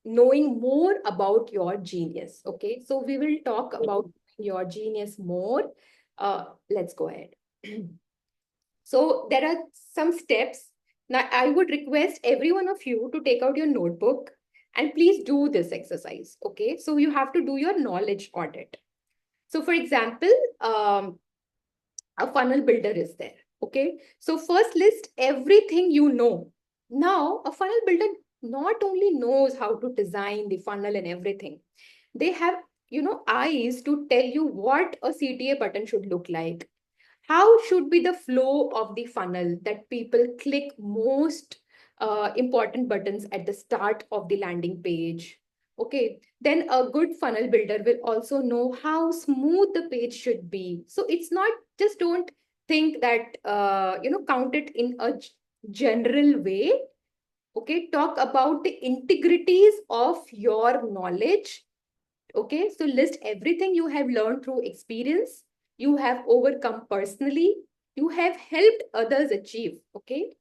[SPEAKER 1] knowing more about your genius. Okay, so we will talk about your genius more. Let's go ahead. So there are some steps. Now, I would request every one of you to take out your notebook and please do this exercise. Okay, so you have to do your knowledge audit. So, for example, a funnel builder is there. Okay, so first list everything you know. Now, a funnel builder not only knows how to design the funnel and everything, they have eyes to tell you what a CTA button should look like, how should be the flow of the funnel that people click most important buttons at the start of the landing page. Okay, then a good funnel builder will also know how smooth the page should be. So it's not just don't think that count it in a general way. Okay, talk about the integrities of your knowledge. Okay, so list everything you have learned through experience, you have overcome personally, you have helped others achieve. Okay,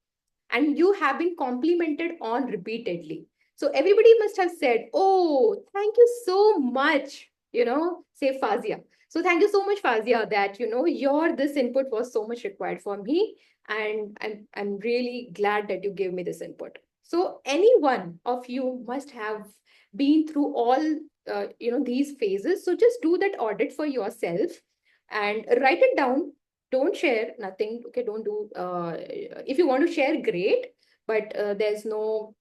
[SPEAKER 1] and you have been complimented on repeatedly. So everybody must have said, "Oh, thank you so much." Say Fazia. So thank you so much, Fazia, that your this input was so much required for me, and I'm really glad that you gave me this input. So any one of you must have been through all these phases. So just do that audit for yourself and write it down. Don't share nothing. Okay, don't do if you want to share, great, but there's no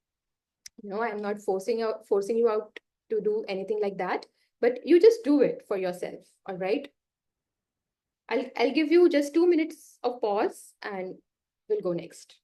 [SPEAKER 1] I'm not forcing you out to do anything like that, but you just do it for yourself. All right, I'll give you just 2 minutes of pause and we'll go next.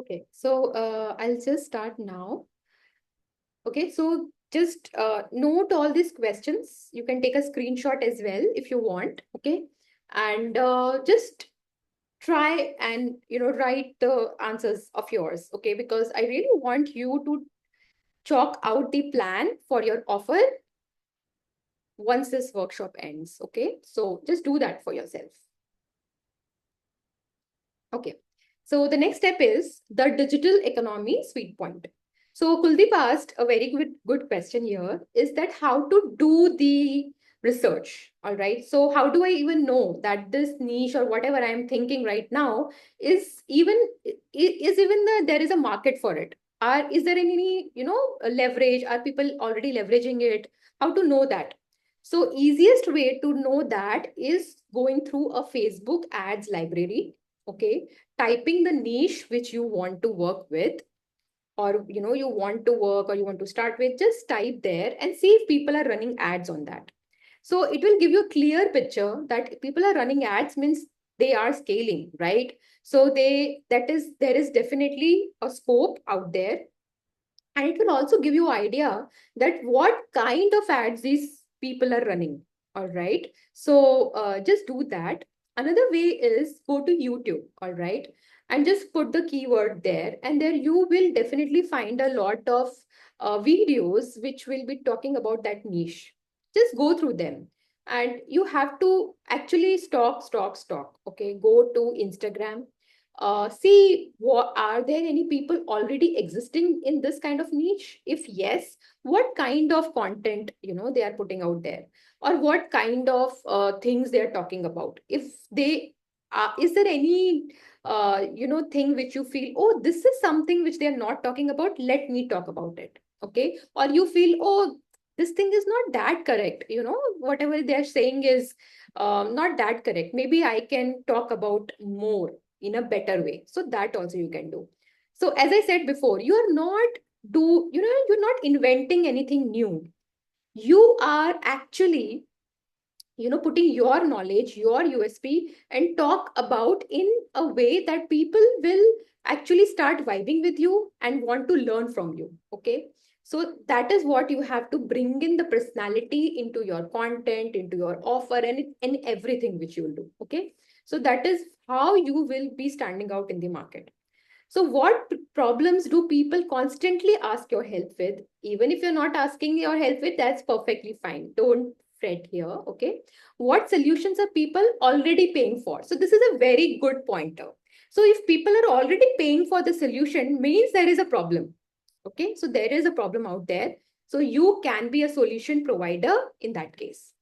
[SPEAKER 1] Okay, so I'll just start now. Okay, so just note all these questions. You can take a screenshot as well if you want. Okay, and just try and write the answers of yours. Okay, because I really want you to chalk out the plan for your offer once this workshop ends. Okay, so just do that for yourself. Okay, so the next step is the digital economy sweet point. So Kuldeep asked a very good question here, is that how to do the research? All right, so how do I even know that this niche or whatever I'm thinking right now is even there is a market for it? Is there any leverage? Are people already leveraging it? How to know that? So easiest way to know that is going through a Facebook ads library. Okay, typing the niche which you want to work with, or you want to work or you want to start with, just type there and see if people are running ads on that. So it will give you a clear picture that people are running ads means they are scaling, right? So there is definitely a scope out there, and it will also give you idea that what kind of ads these people are running. All right, so just do that. Another way is go to YouTube, all right, and just put the keyword there, and there you will definitely find a lot of videos which will be talking about that niche. Just go through them, and you have to actually stalk. Okay, go to Instagram, see what are there any people already existing in this kind of niche. If yes, what kind of content they are putting out there, or what kind of things they are talking about. If they is there any thing which you feel, oh, this is something which they are not talking about, let me talk about it. Okay, or you feel, oh, this thing is not that correct, whatever they are saying is not that correct, maybe I can talk about more in a better way. So that also you can do. So as I said before, you're not inventing anything new. You are actually putting your knowledge, your USP, and talk about in a way that people will actually start vibing with you and want to learn from you. Okay, so that is what you have to bring in the personality into your content, into your offer, and in everything which you will do. Okay, so that is how you will be standing out in the market. So, what problems do people constantly ask your help with? Even if you're not asking your help with, that's perfectly fine. Don't fret here. Okay. What solutions are people already paying for? So, this is a very good pointer. So, if people are already paying for the solution, means there is a problem. Okay. So, there is a problem out there. So, you can be a solution provider in that case.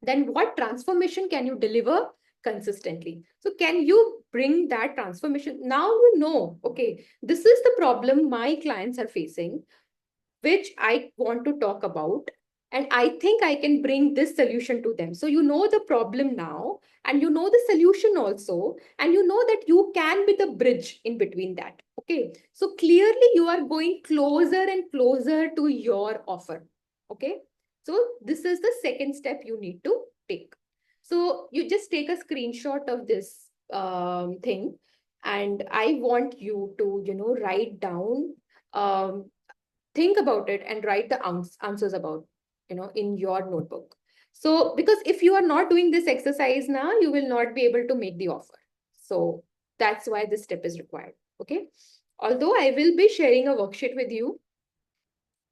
[SPEAKER 1] Then what transformation can you deliver consistently? So can you bring that transformation? Now you know, okay, this is the problem my clients are facing, which I want to talk about. And I think I can bring this solution to them. So you know the problem now, and you know the solution also, and you know that you can be the bridge in between that. Okay. So clearly you are going closer and closer to your offer. Okay. So this is the second step you need to take. So you just take a screenshot of this thing, and I want you to, write down, think about it and write the answers about, in your notebook. So because if you are not doing this exercise now, you will not be able to make the offer. So that's why this step is required. Okay, although I will be sharing a worksheet with you,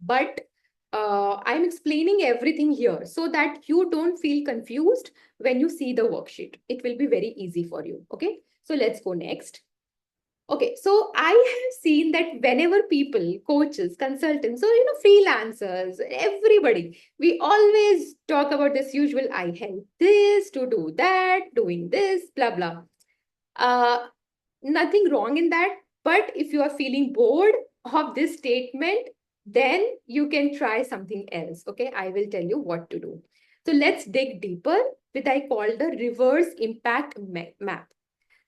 [SPEAKER 1] but I'm explaining everything here so that you don't feel confused when you see the worksheet. It will be very easy for you. Okay, so let's go next. Okay, so I have seen that whenever people, coaches, consultants, or freelancers, everybody, we always talk about this usual, I help this to do that, doing this, blah blah. Uh, Nothing wrong in that. But if you are feeling bored of this statement, then you can try something else. Okay, I will tell you what to do. So let's dig deeper with I call the reverse impact map.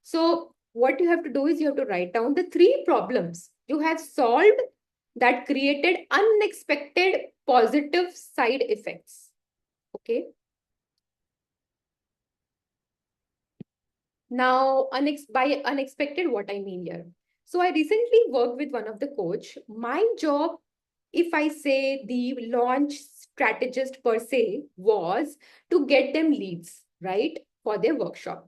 [SPEAKER 1] So what you have to do is you have to write down the three problems you have solved that created unexpected positive side effects. Okay. Now, by unexpected, what I mean here? So I recently worked with one of the coach. My job, if I say the launch strategist per se, was to get them leads, right, for their workshop.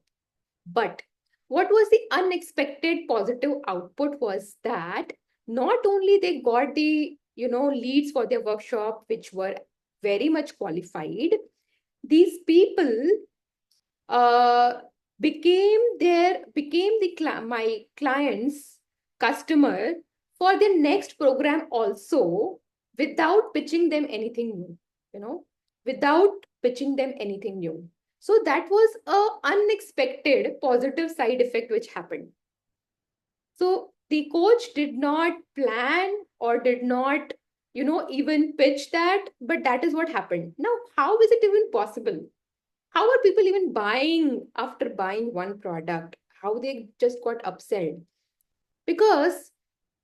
[SPEAKER 1] But what was the unexpected positive output was that not only they got the leads for their workshop, which were very much qualified, these people uh, became my clients customer for the next program also, without pitching them anything new, you know without pitching them anything new. So that was a unexpected positive side effect which happened. So the coach did not plan or did not even pitch that, but that is what happened. Now how is it even possible? How are people even buying after buying one product? How they just got upsell? Because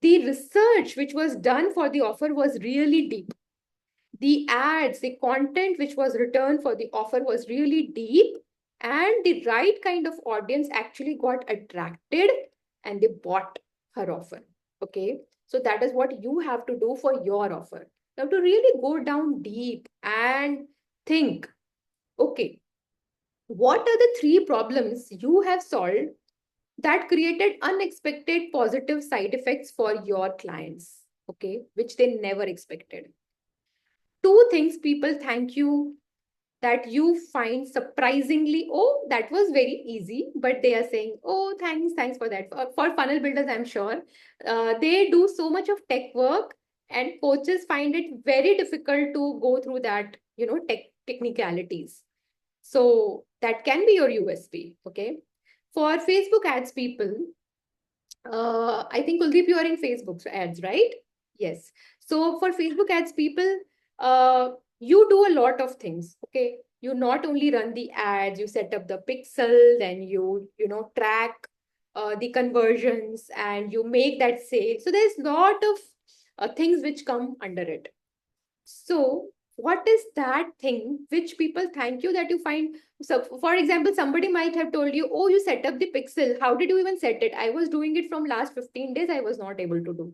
[SPEAKER 1] the research which was done for the offer was really deep. The ads, the content which was returned for the offer was really deep, and the right kind of audience actually got attracted and they bought her offer. Okay. So that is what you have to do for your offer. You have to really go down deep and think, okay, what are the three problems you have solved that created unexpected positive side effects for your clients, okay, which they never expected? Two things people thank you that you find surprisingly, oh, that was very easy, but they are saying, oh, thanks for that. For funnel builders, I'm sure they do so much of tech work, and coaches find it very difficult to go through that, technicalities. So that can be your USP. Okay. For Facebook ads people, I think Kuldeep, you are in Facebook ads, right? Yes. So for Facebook ads people, you do a lot of things. Okay. You not only run the ads, you set up the pixel, then track the conversions, and you make that sale. So there's a lot of things which come under it. So, what is that thing which people thank you that you find? So, for example, somebody might have told you, oh, you set up the pixel. How did you even set it? I was doing it from last 15 days. I was not able to do.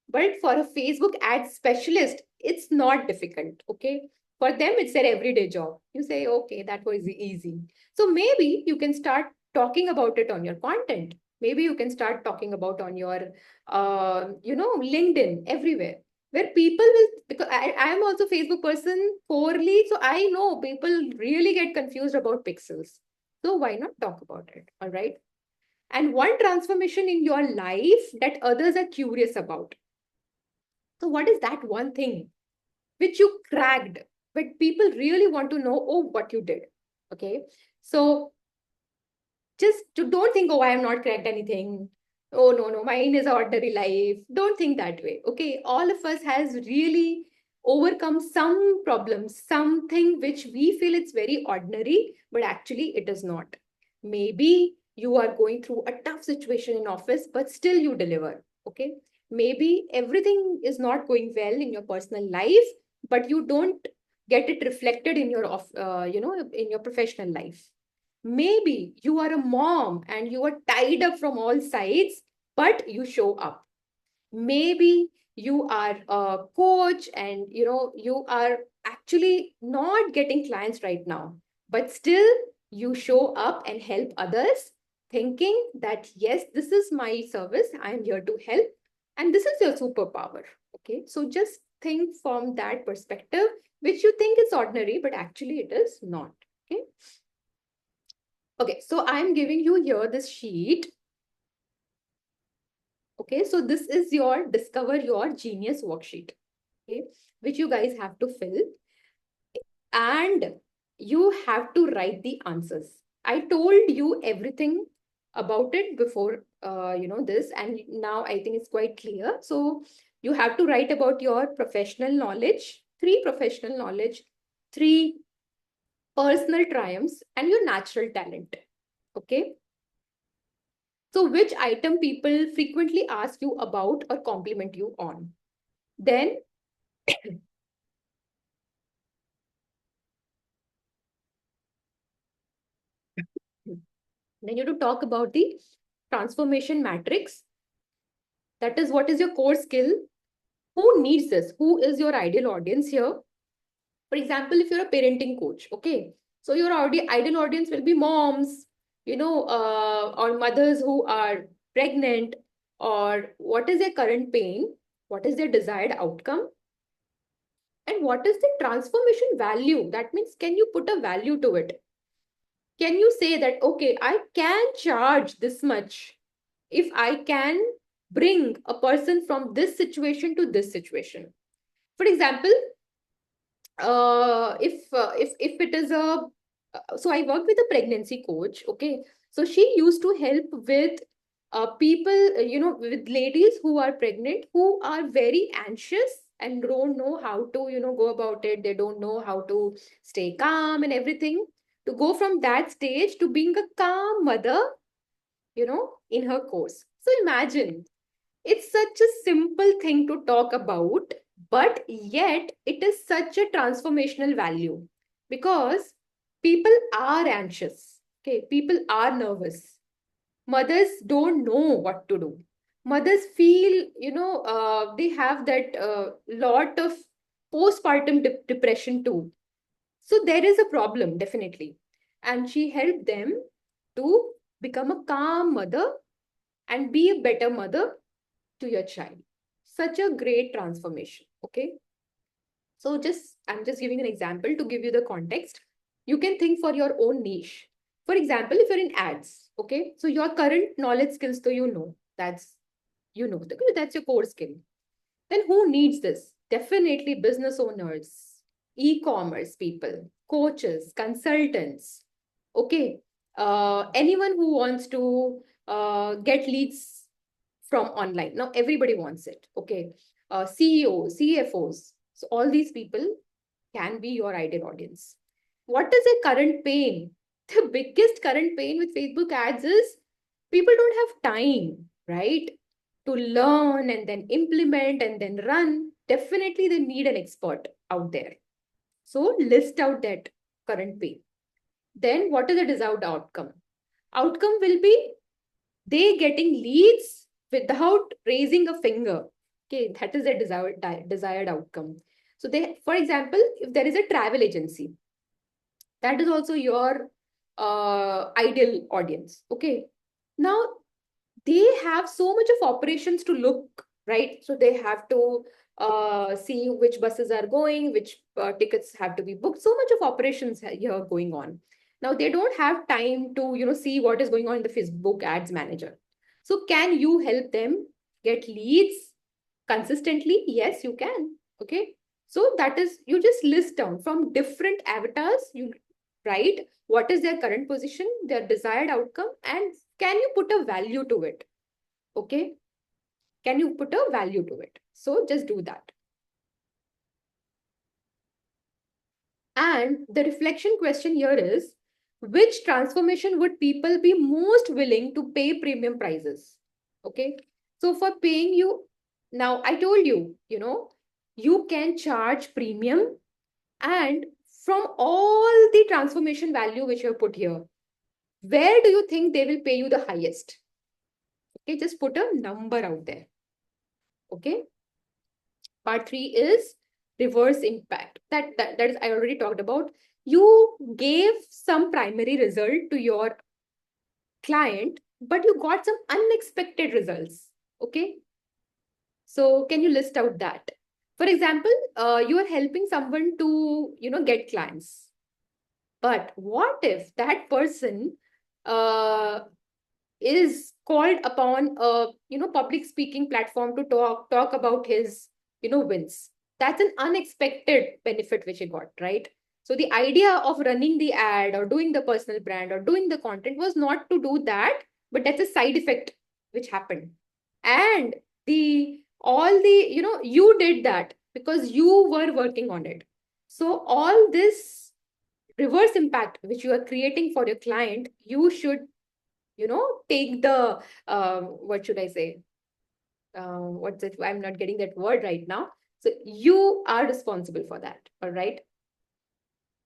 [SPEAKER 1] But for a Facebook ad specialist, it's not difficult. Okay. For them, it's their everyday job. You say, okay, that was easy. So maybe you can start talking about it on your content. Maybe you can start talking about on your, LinkedIn, everywhere, where people will, because I am also Facebook person poorly. So I know people really get confused about pixels. So why not talk about it? All right. And one transformation in your life that others are curious about. So, what is that one thing which you cracked, but people really want to know, oh, what you did? Okay. So, don't think, oh, I have not cracked anything. Oh, no, mine is ordinary life. Don't think that way. Okay. All of us has really overcome some problems, something which we feel it's very ordinary, but actually it is not. Maybe you are going through a tough situation in office, but still you deliver. Okay. Maybe everything is not going well in your personal life, but you don't get it reflected in your in your professional life. Maybe you are a mom and you are tied up from all sides, but you show up. Maybe you are a coach and you are actually not getting clients right now, but still you show up and help others, thinking that yes, this is my service, I am here to help, and this is your superpower. Okay, so just think from that perspective, which you think is ordinary, but actually it is not. Okay. Okay, so I'm giving you here this sheet. Okay, so this is your Discover Your Genius worksheet, okay, which you guys have to fill, and you have to write the answers. I told you everything about it before, this, and now I think it's quite clear. So you have to write about your professional knowledge, three professional knowledge, three personal triumphs, and your natural talent. Okay. So, which item people frequently ask you about or compliment you on? Then, then you have to talk about the transformation matrix. That is what is your core skill. Who needs this? Who is your ideal audience here? For example, if you're a parenting coach, okay, so your ideal audience will be moms, or mothers who are pregnant, or what is their current pain, what is their desired outcome, and what is the transformation value. That means, can you put a value to it? Can you say that, okay, I can charge this much if I can bring a person from this situation to this situation? For example, if it is a so I worked with a pregnancy coach, okay, so she used to help with people, with ladies who are pregnant, who are very anxious and don't know how to go about it. They don't know how to stay calm and everything, to go from that stage to being a calm mother, in her course. So imagine, it's such a simple thing to talk about, but yet it is such a transformational value, because people are anxious. Okay, people are nervous. Mothers don't know what to do. Mothers feel, they have that lot of postpartum depression too. So there is a problem, definitely. And she helped them to become a calm mother and be a better mother to your child. Such a great transformation. Okay. So I'm just giving an example to give you the context. You can think for your own niche. For example, if you're in ads, okay, so your current knowledge skills, so that's your core skill. Then who needs this? Definitely business owners, e-commerce people, coaches, consultants. Okay. Anyone who wants to get leads from online. Now everybody wants it. Okay. CEOs, CFOs. So all these people can be your ideal audience. What is a current pain? The biggest current pain with Facebook ads is people don't have time, right? To learn and then implement and then run. Definitely they need an expert out there. So list out that current pain. Then what is the desired outcome? Outcome will be they getting leads without raising a finger. Okay, that is a desired outcome. So they, for example, if there is a travel agency, that is also your ideal audience. Okay, now they have so much of operations to look, right? So they have to see which buses are going, which tickets have to be booked. So much of operations here going on. Now they don't have time to see what is going on in the Facebook ads manager. So can you help them get leads consistently? Yes, you can. Okay. So that is, you just list down from different avatars, you write what is their current position, their desired outcome, and can you put a value to it? Okay. Can you put a value to it? So just do that. And the reflection question here is, which transformation would people be most willing to pay premium prices? Okay. So for paying you, now I told you, you can charge premium, and from all the transformation value which you have put here, where do you think they will pay you the highest? Okay, just put a number out there. Okay. Part 3 is reverse impact. That is, I already talked about. You gave some primary result to your client, but you got some unexpected results. Okay. So can you list out that? For example, you are helping someone to, get clients. But what if that person uh, is called upon a public speaking platform to talk about his wins? That's an unexpected benefit which he got, right? So the idea of running the ad or doing the personal brand or doing the content was not to do that, but that's a side effect which happened. And the all the you did that because you were working on it. So all this reverse impact which you are creating for your client, you should take the what should I say, what's it, I'm not getting that word right now. So you are responsible for that. All right.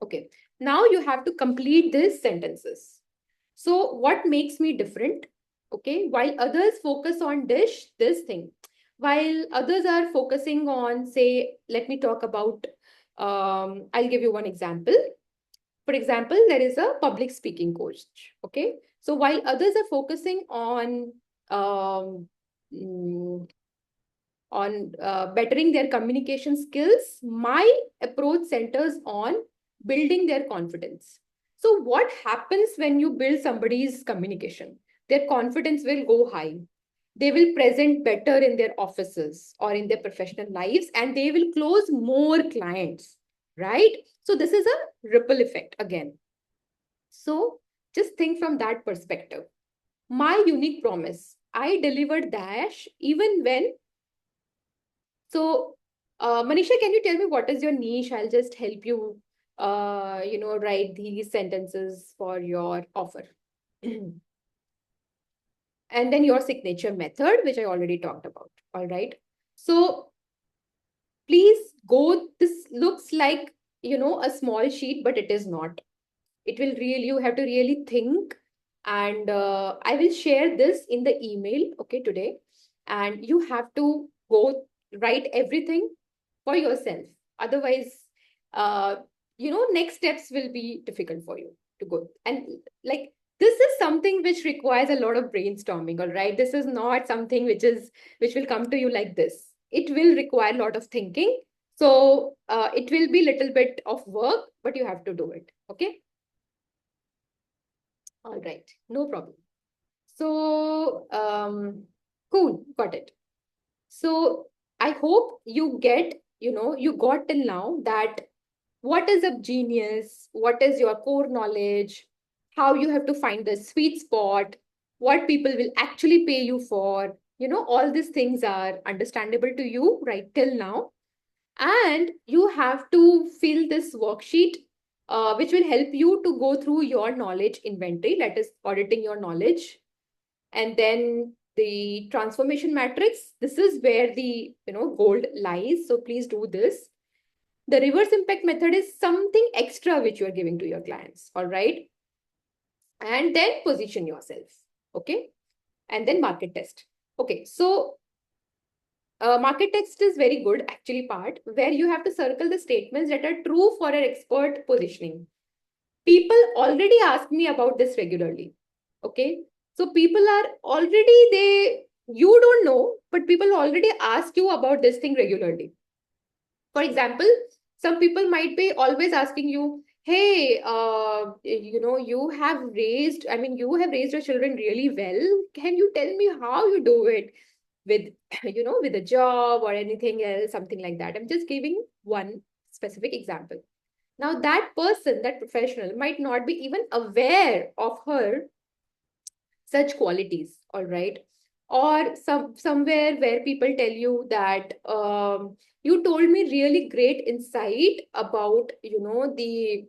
[SPEAKER 1] Okay, now you have to complete these sentences. So what makes me different? Okay, while others focus on this thing, while others are focusing on, say, let me talk about, I'll give you one example. For example, there is a public speaking coach. Okay, so while others are focusing um, mm, on bettering their communication skills, my approach centers on building their confidence. So what happens when you build somebody's communication? Their confidence will go high. They will present better in their offices or in their professional lives, and they will close more clients, right? So this is a ripple effect again. So just think from that perspective. My unique promise, I delivered dash even when. So, Manisha, can you tell me what is your niche? I'll just help you, write these sentences for your offer. And then your signature method, which I already talked about. All right. So please go. This looks like, a small sheet, but it is not. It will really, you have to really think. And I will share this in the email, okay, today. And you have to go write everything for yourself. Otherwise, uh, next steps will be difficult for you to go. And like, this is something which requires a lot of brainstorming, all right? This is not something which will come to you like this. It will require a lot of thinking. So it will be little bit of work, but you have to do it. Okay. All right. No problem. So cool. Got it. So I hope you got till now that what is a genius, what is your core knowledge, how you have to find the sweet spot, what people will actually pay you for. All these things are understandable to you right till now. And you have to fill this worksheet, which will help you to go through your knowledge inventory, that is auditing your knowledge. And then the transformation matrix, this is where the gold lies. So please do this. The reverse impact method is something extra which you are giving to your clients. All right. And then position yourself. Okay. And then market test. Okay. So market text is very good actually part where you have to circle the statements that are true for an expert positioning. People already ask me about this regularly. Okay. So people are already, you don't know, but people already ask you about this thing regularly. For example, some people might be always asking you, hey, you have raised your children really well. Can you tell me how you do it with, with a job or anything else, something like that. I'm just giving one specific example. Now, that person, that professional might not be even aware of her such qualities, all right? Or somewhere where people tell you that you told me really great insight about the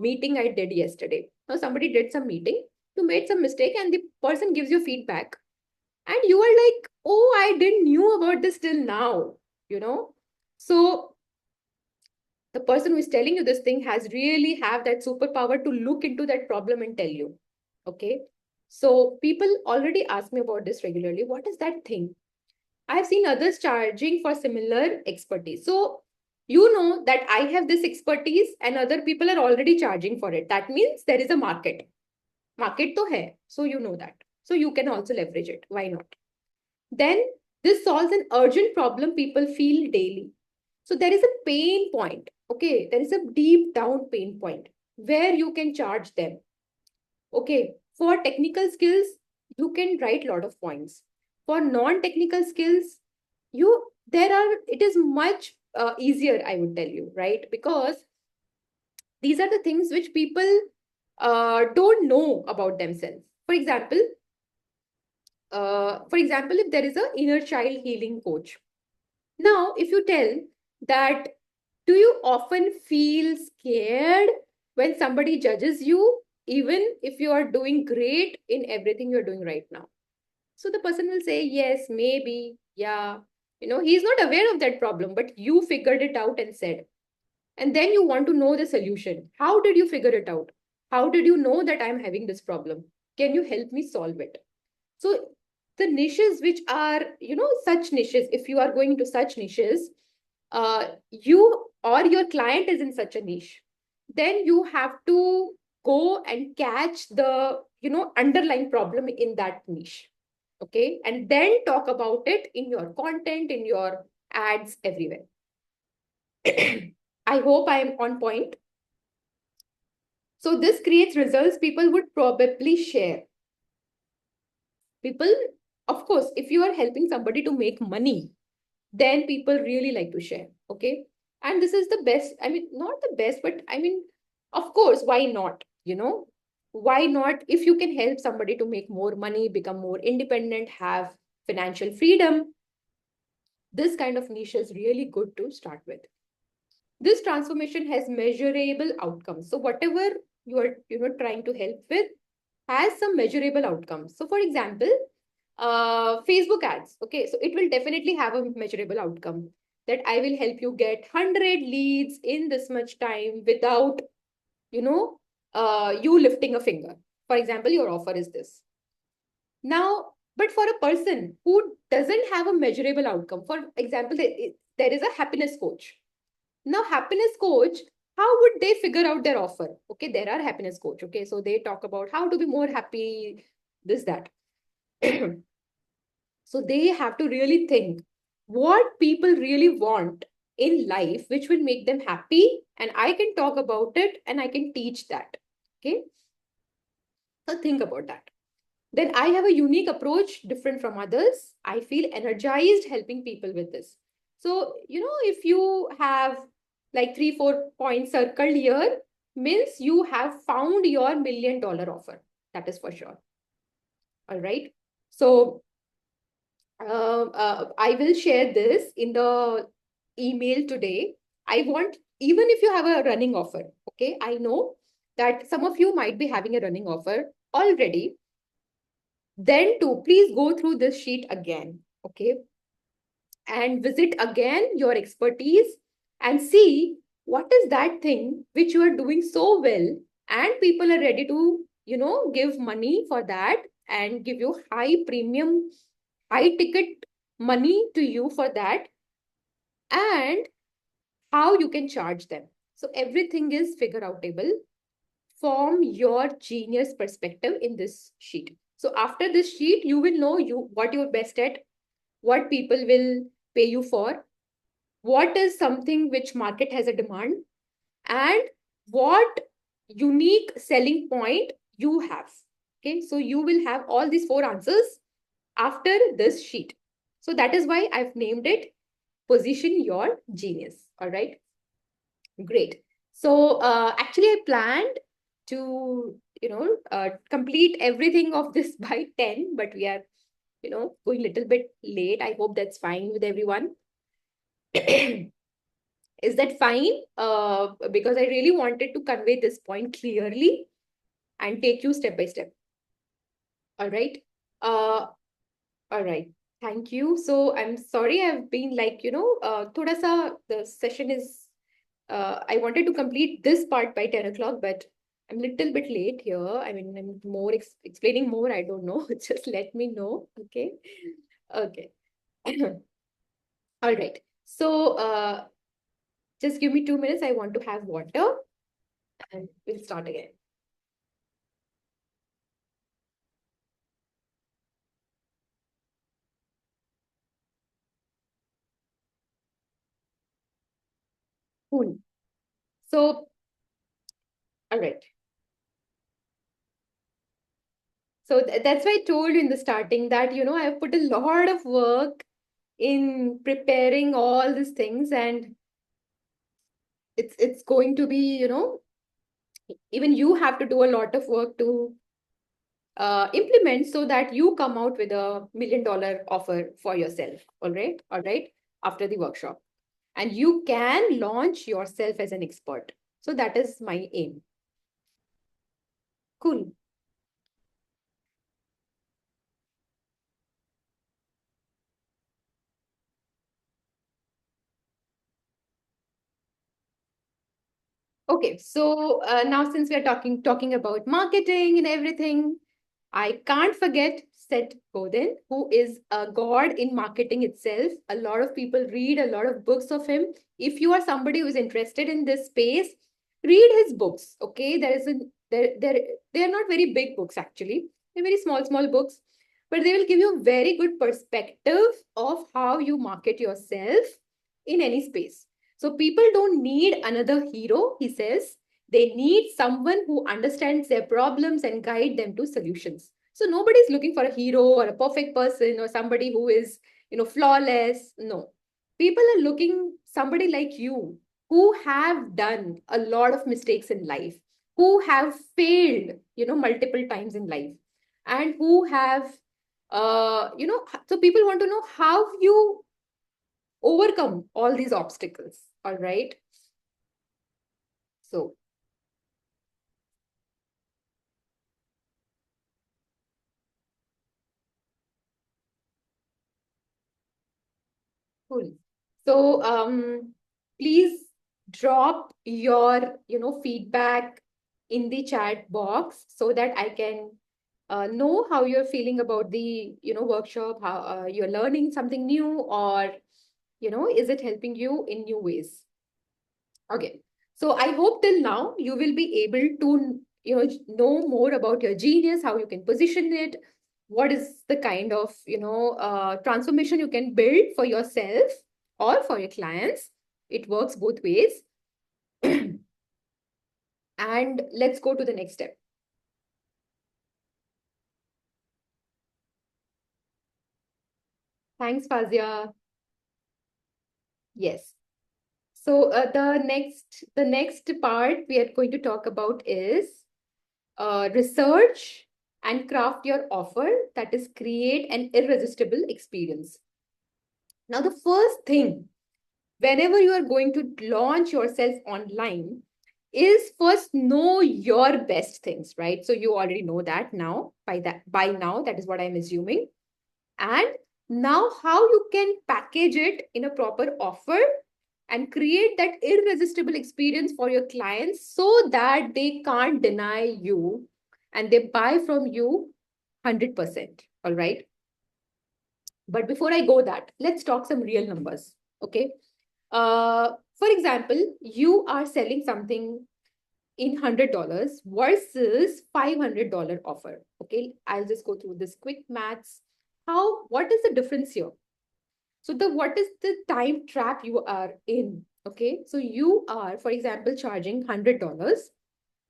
[SPEAKER 1] meeting I did yesterday. Now somebody did some meeting, you made some mistake, and the person gives you feedback, and you are like, oh, I didn't knew about this till now. So the person who is telling you this thing has really have that superpower to look into that problem and tell you. Okay. So people already ask me about this regularly. What is that thing? I've seen others charging for similar expertise. So you know that I have this expertise and other people are already charging for it. That means there is a market. Market to hai. So you know that. So you can also leverage it. Why not? Then this solves an urgent problem people feel daily. So there is a pain point. Okay. There is a deep down pain point where you can charge them. Okay. For technical skills, you can write a lot of points. For non-technical skills, it is much easier, I would tell you, right? Because these are the things which people don't know about themselves. For example, if there is a inner child healing coach. Now, if you tell that, do you often feel scared when somebody judges you, even if you are doing great in everything you're doing right now? So the person will say, yes, maybe, yeah. He's not aware of that problem, but you figured it out and said. And then you want to know the solution. How did you figure it out? How did you know that I'm having this problem? Can you help me solve it? So the niches which are, such niches, if you are going into such niches, you or your client is in such a niche, then you have to go and catch the, underlying problem in that niche. Okay. And then talk about it in your content, in your ads, everywhere. I hope I am on point. So this creates results people would probably share. People, of course, if you are helping somebody to make money, then people really like to share. Okay. And this is the best. I mean, not the best, but I mean, of course, why not? Why not? If you can help somebody to make more money, become more independent, have financial freedom, this kind of niche is really good to start with. This transformation has measurable outcomes. So whatever you are, trying to help with has some measurable outcomes. So for example, Facebook ads. Okay, so it will definitely have a measurable outcome that I will help you get 100 leads in this much time without, you lifting a finger. For example, your offer is this. Now, but for a person who doesn't have a measurable outcome, for example, there is a happiness coach. Now, happiness coach, how would they figure out their offer? Okay, there are happiness coach. Okay, so they talk about how to be more happy, this, that. So they have to really think what people really want in life, which will make them happy. And I can talk about it and I can teach that. Okay. So think about that. Then I have a unique approach, different from others. I feel energized helping people with this. So, if you have like 3, 4 points circled here, means you have found your $1 million offer. That is for sure. All right. So, I will share this in the email today. I want, even if you have a running offer, okay, I know that some of you might be having a running offer already. Then too, please go through this sheet again, okay, and visit again your expertise and see what is that thing which you are doing so well and people are ready to, give money for that and give you high premium, high ticket money to you for that, and how you can charge them. So everything is figure outable. Form your genius perspective in this sheet. So after this sheet, you will know what you're best at, what people will pay you for, what is something which market has a demand, and what unique selling point you have. Okay, so you will have all these 4 answers after this sheet. So that is why I've named it Position Your Genius. All right, great. So actually I planned to, complete everything of this by 10, but we are, going a little bit late. I hope that's fine with everyone. Is that fine? Because I really wanted to convey this point clearly and take you step by step. All right. All right. Thank you. So I'm sorry I've been like, thoda sa, the session is, I wanted to complete this part by 10 o'clock, but I'm a little bit late here. I mean, I'm more explaining more. I don't know. Just let me know. Okay. Okay. All right. So just give me 2 minutes. I want to have water and we'll start again. Cool. So, all right. So that's why I told you in the starting that, I've put a lot of work in preparing all these things, and it's going to be, even you have to do a lot of work to implement so that you come out with a $1 million offer for yourself. All right, after the workshop. And you can launch yourself as an expert. So that is my aim. Cool. Okay, so now since we are talking about marketing and everything, I can't forget Seth Godin, who is a god in marketing itself. A lot of people read a lot of books of him. If you are somebody who is interested in this space, read his books. Okay, there is a they are not very big books actually. They're very small books, but they will give you a very good perspective of how you market yourself in any space. So people don't need another hero, he says. They need someone who understands their problems and guide them to solutions. So nobody's looking for a hero or a perfect person or somebody who is, flawless. No. People are looking somebody like you who have done a lot of mistakes in life, who have failed, multiple times in life, and who have, so people want to know how you overcome all these obstacles. All right. So cool. So please drop your feedback in the chat box so that I can know how you're feeling about the workshop, how you're learning something new, or is it helping you in new ways? Okay. So I hope till now you will be able to know more about your genius, how you can position it, what is the kind of transformation you can build for yourself or for your clients. It works both ways. And let's go to the next step. Thanks, Fazia. Yes. So the next part we are going to talk about is research and craft your offer, that is create an irresistible experience. Now, the first thing whenever you are going to launch yourself online is first know your best things, right? So you already know that now. By now, that is what I'm assuming. And now how you can package it in a proper offer and create that irresistible experience for your clients so that they can't deny you and they buy from you 100%. All right. But before I go that, let's talk some real numbers. Okay. For example, you are selling something in $100 versus $500 offer. Okay. I'll just go through this quick maths. What is the difference here? So what is the time trap you are in? Okay. So you are, for example, charging $100.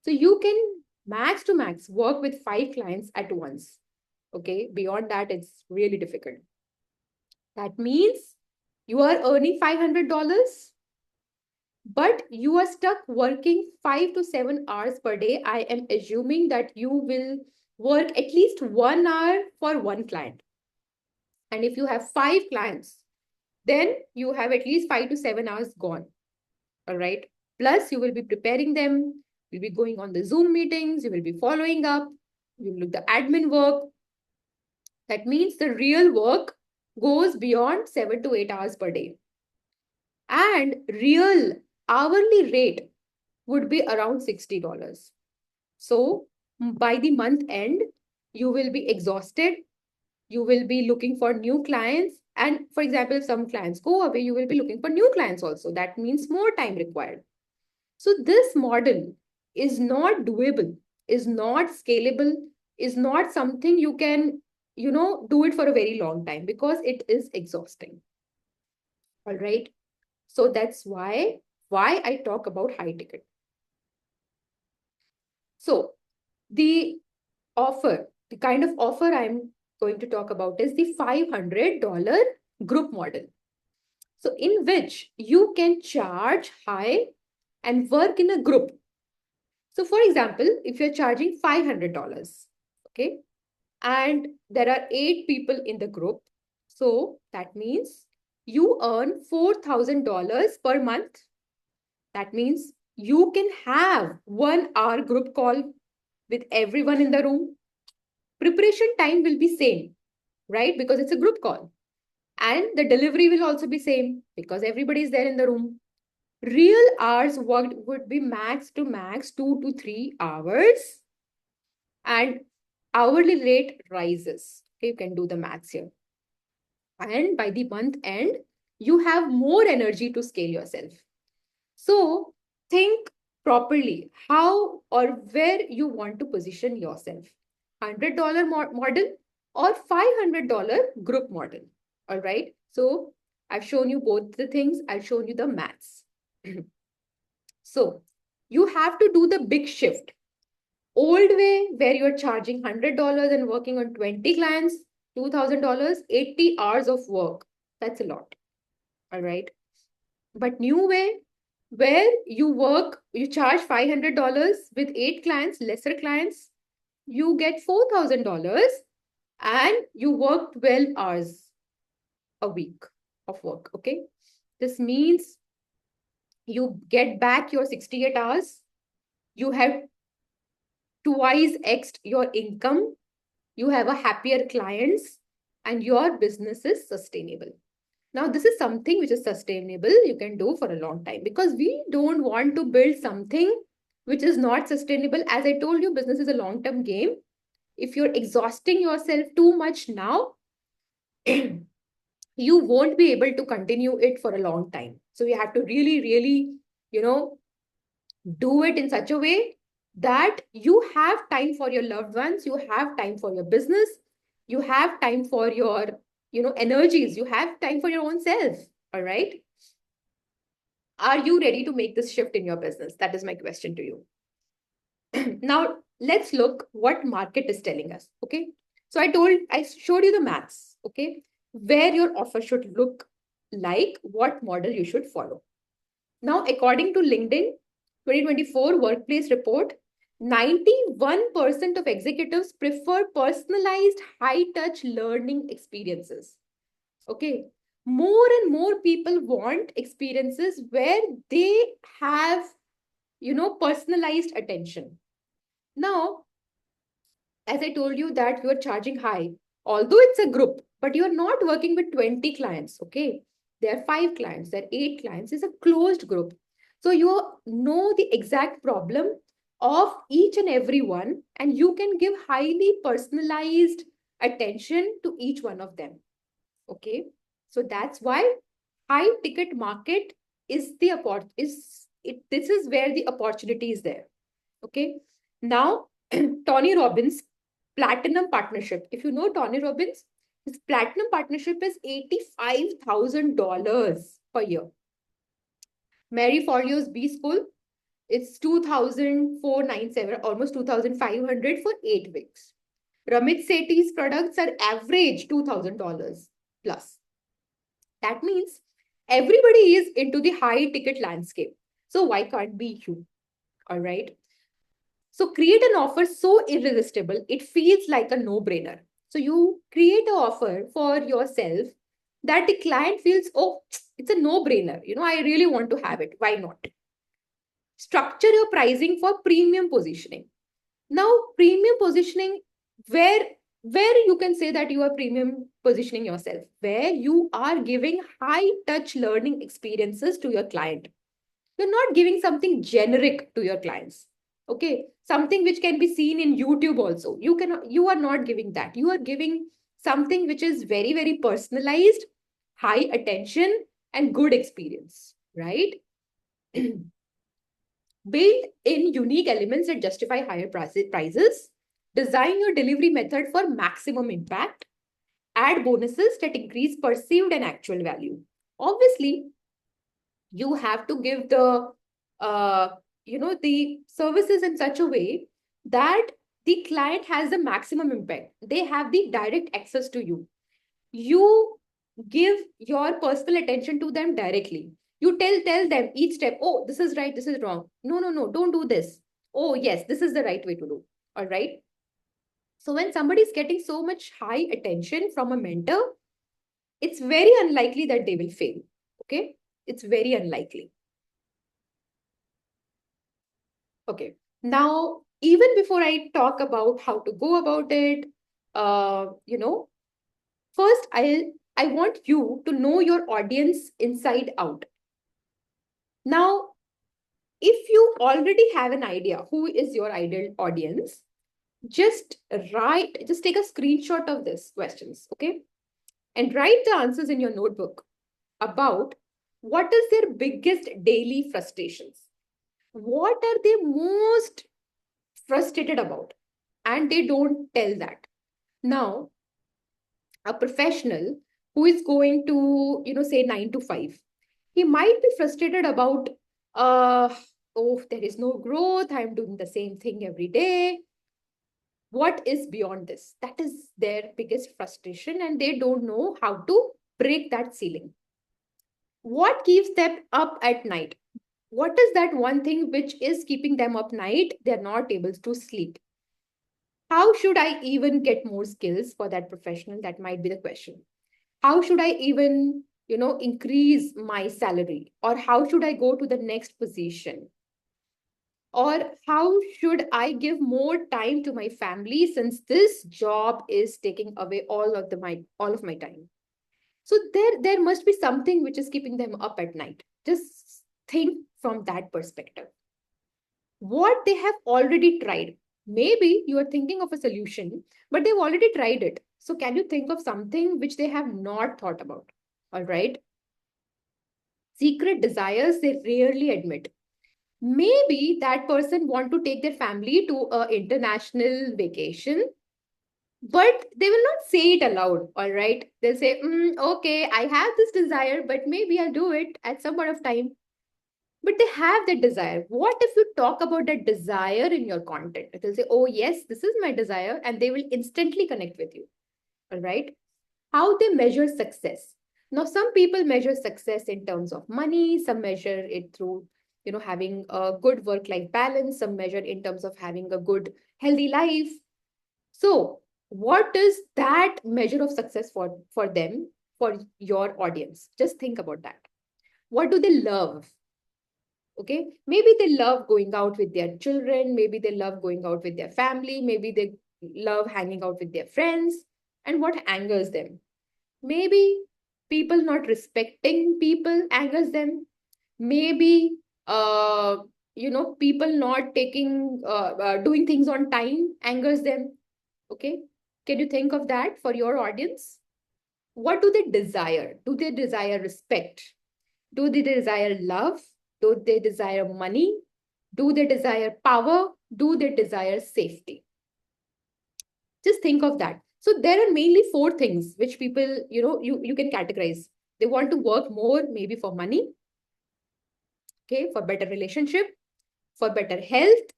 [SPEAKER 1] So you can max to max work with 5 clients at once. Okay. Beyond that, it's really difficult. That means you are earning $500, but you are stuck working 5 to 7 hours per day. I am assuming that you will work at least 1 hour for one client. And if you have 5 clients, then you have at least 5 to 7 hours gone. All right. Plus, you will be preparing them, you'll be going on the Zoom meetings, you will be following up, you will do the admin work. That means the real work goes beyond 7 to 8 hours per day. And real hourly rate would be around $60. So by the month end, you will be exhausted. You will be looking for new clients. And for example, if some clients go away, you will be looking for new clients also. That means more time required. So this model is not doable, is not scalable, is not something you can, do it for a very long time because it is exhausting. All right. So that's why I talk about high ticket. So the the kind of offer I'm going to talk about is the $500 group model. So in which you can charge high and work in a group. So for example, if you're charging $500, okay, and there are 8 people in the group, so that means you earn $4,000 per month. That means you can have 1 hour group call with everyone in the room. Preparation time will be same, right? Because it's a group call. And the delivery will also be same because everybody is there in the room. Real hours worked would be max to max 2 to 3 hours. And hourly rate rises. Okay, you can do the maths here. And by the month end, you have more energy to scale yourself. So think properly how or where you want to position yourself. $100 model or $500 group model. All right. So I've shown you both the things. I've shown you the maths. So you have to do the big shift. Old way where you're charging $100 and working on 20 clients, $2,000, 80 hours of work. That's a lot. All right. But new way where you charge $500 with 8 clients, lesser clients, you get $4,000 and you work 12 hours a week of work. Okay. This means you get back your 68 hours. You have twice X'd your income. You have a happier clients and your business is sustainable. Now, this is something which is sustainable. You can do for a long time because we don't want to build something which is not sustainable. As I told you, business is a long-term game. If you're exhausting yourself too much now, you won't be able to continue it for a long time. So you have to really, really, do it in such a way that you have time for your loved ones, you have time for your business, you have time for your, energies, you have time for your own self. All right. Are you ready to make this shift in your business? That is my question to you. Now, let's look what market is telling us. Okay. So I showed you the maths. Okay. Where your offer should look like, what model you should follow. Now, according to LinkedIn 2024 workplace report, 91% of executives prefer personalized high-touch learning experiences. Okay. More and more people want experiences where they have, personalized attention. Now, as I told you that you are charging high, although it's a group, but you're not working with 20 clients, okay? There are 5 clients, there are 8 clients, it's a closed group. So you know the exact problem of each and every one, and you can give highly personalized attention to each one of them, okay? So that's why high ticket market is this is where the opportunity is there, okay? Now, Tony Robbins platinum partnership. If you know Tony Robbins, his platinum partnership is $85,000 per year. Mary Forleo's B School, it's 2,497, almost 2,500 for 8 weeks. Ramit Sethi's products are average $2,000 plus. That means everybody is into the high ticket landscape. So why can't be you? All right. So create an offer so irresistible, it feels like a no-brainer. So you create an offer for yourself that the client feels, oh, it's a no-brainer. I really want to have it. Why not? Structure your pricing for premium positioning. Now, premium positioning, where you can say that you are premium positioning yourself, where you are giving high touch learning experiences to your client. You're not giving something generic to your clients. Okay. Something which can be seen in YouTube also. You are not giving that. You are giving something which is very, very personalized, high attention, and good experience, right? Build in unique elements that justify higher prices. Design your delivery method for maximum impact. Add bonuses that increase perceived and actual value. Obviously, you have to give uh, the services in such a way that the client has the maximum impact. They have the direct access to you. You give your personal attention to them directly. You tell them each step, oh, this is right, this is wrong. No, don't do this. Oh, yes, this is the right way to do. All right. So when somebody is getting so much high attention from a mentor, it's very unlikely that they will fail. Okay. It's very unlikely. Okay. Now, even before I talk about how to go about it, first I want you to know your audience inside out. Now, if you already have an idea who is your ideal audience, Just take a screenshot of these questions, okay? And write the answers in your notebook about what is their biggest daily frustrations. What are they most frustrated about? And they don't tell that. Now, a professional who is going to, say 9 to 5, he might be frustrated about, oh, there is no growth. I'm doing the same thing every day. What is beyond this? That is their biggest frustration, and they don't know how to break that ceiling. What keeps them up at night? What is that one thing which is keeping them up night? They're not able to sleep. How should I even get more skills for that professional? That might be the question. How should I even, increase my salary? Or how should I go to the next position? Or how should I give more time to my family since this job is taking away all of my time? So there must be something which is keeping them up at night. Just think from that perspective. What they have already tried. Maybe you are thinking of a solution, but they've already tried it. So can you think of something which they have not thought about? All right. Secret desires they rarely admit. Maybe that person want to take their family to an international vacation, but they will not say it aloud. All right. They'll say, okay, I have this desire, but maybe I'll do it at some point of time. But they have that desire. What if you talk about that desire in your content? They'll say, oh, yes, this is my desire. And they will instantly connect with you. All right. How they measure success. Now, some people measure success in terms of money, some measure it through, having a good work-life balance, some measure in terms of having a good, healthy life. So, what is that measure of success for them, for your audience? Just think about that. What do they love? Okay, maybe they love going out with their children, maybe they love going out with their family, maybe they love hanging out with their friends. And what angers them? Maybe people not respecting people angers them. Maybe people not doing things on time angers them. Okay, can you think of that for your audience? What do they desire? Do they desire respect? Do they desire love? Do they desire money? Do they desire power? Do they desire safety? Just think of that. So there are mainly four things which people, you can categorize. They want to work more, maybe for money, okay, for better relationship, for better health,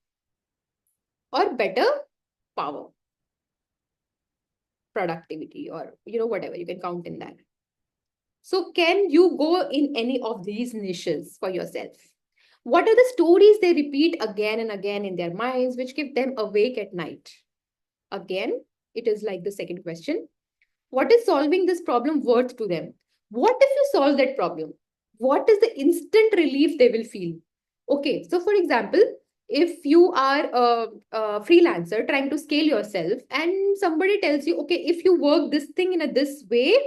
[SPEAKER 1] or better power, productivity, or whatever you can count in that. So can you go in any of these niches for yourself? What are the stories they repeat again and again in their minds, which keep them awake at night? Again, it is like the second question. What is solving this problem worth to them? What if you solve that problem? What is the instant relief they will feel? Okay, so for example, if you are a freelancer trying to scale yourself and somebody tells you, okay, if you work this thing in this way,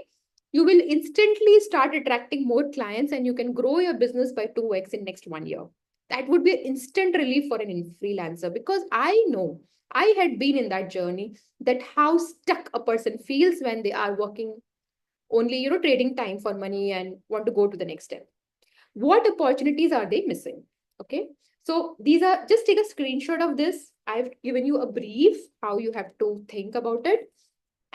[SPEAKER 1] you will instantly start attracting more clients and you can grow your business by 2x in next 1 year. That would be an instant relief for an freelancer, because I know I had been in that journey, that how stuck a person feels when they are working only, trading time for money and want to go to the next step. What opportunities are they missing? Okay. So these are, just take a screenshot of this. I've given you a brief how you have to think about it,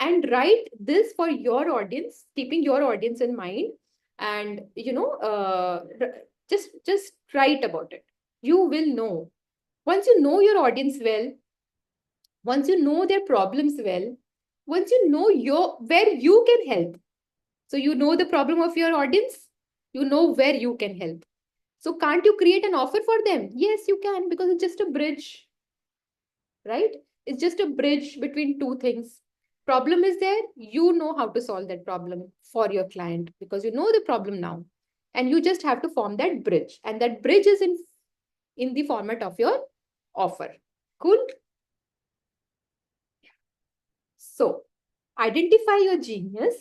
[SPEAKER 1] and write this for your audience, keeping your audience in mind. And, just write about it. You will know. Once you know your audience well, once you know their problems well, once you know where you can help. So you know the problem of your audience, you know where you can help. So can't you create an offer for them? Yes, you can, because it's just a bridge, right? It's just a bridge between two things. Problem is there, you know how to solve that problem for your client because you know the problem now. And you just have to form that bridge. And that bridge is in the format of your offer. Cool? So identify your genius.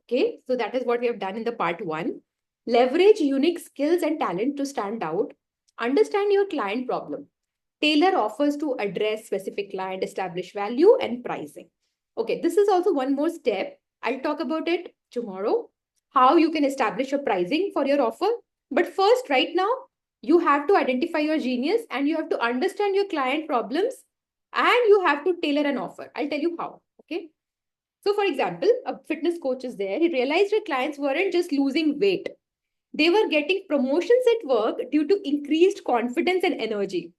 [SPEAKER 1] Okay, so that is what we have done in the part 1. Leverage unique skills and talent to stand out. Understand your client problem. tailor offers to address specific client, establish value and pricing. Okay, this is also one more step. I'll talk about it tomorrow, how you can establish a pricing for your offer. But first, right now, you have to identify your genius and you have to understand your client problems and you have to tailor an offer. I'll tell you how. Okay. So, for example, a fitness coach is there. He realized that clients weren't just losing weight, they were getting promotions at work due to increased confidence and energy.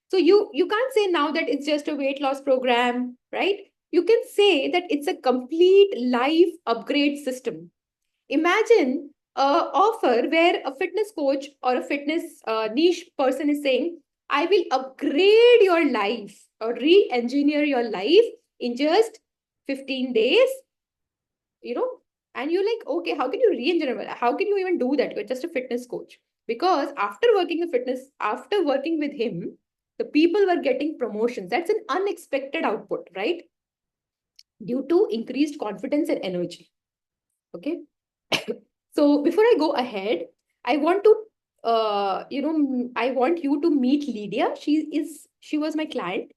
[SPEAKER 1] So you can't say now that it's just a weight loss program, right? You can say that it's a complete life upgrade system. Imagine a offer where a fitness coach or a fitness niche person is saying, I will upgrade your life or re-engineer your life in just 15 days, you know, and you're like, okay, how can you re-engineer? How can you even do that? You're just a fitness coach. Because after working with him, the people were getting promotions. That's an unexpected output, right? Due to increased confidence and energy. Okay. So before I go ahead, I want to, I want you to meet Lydia. She was my client.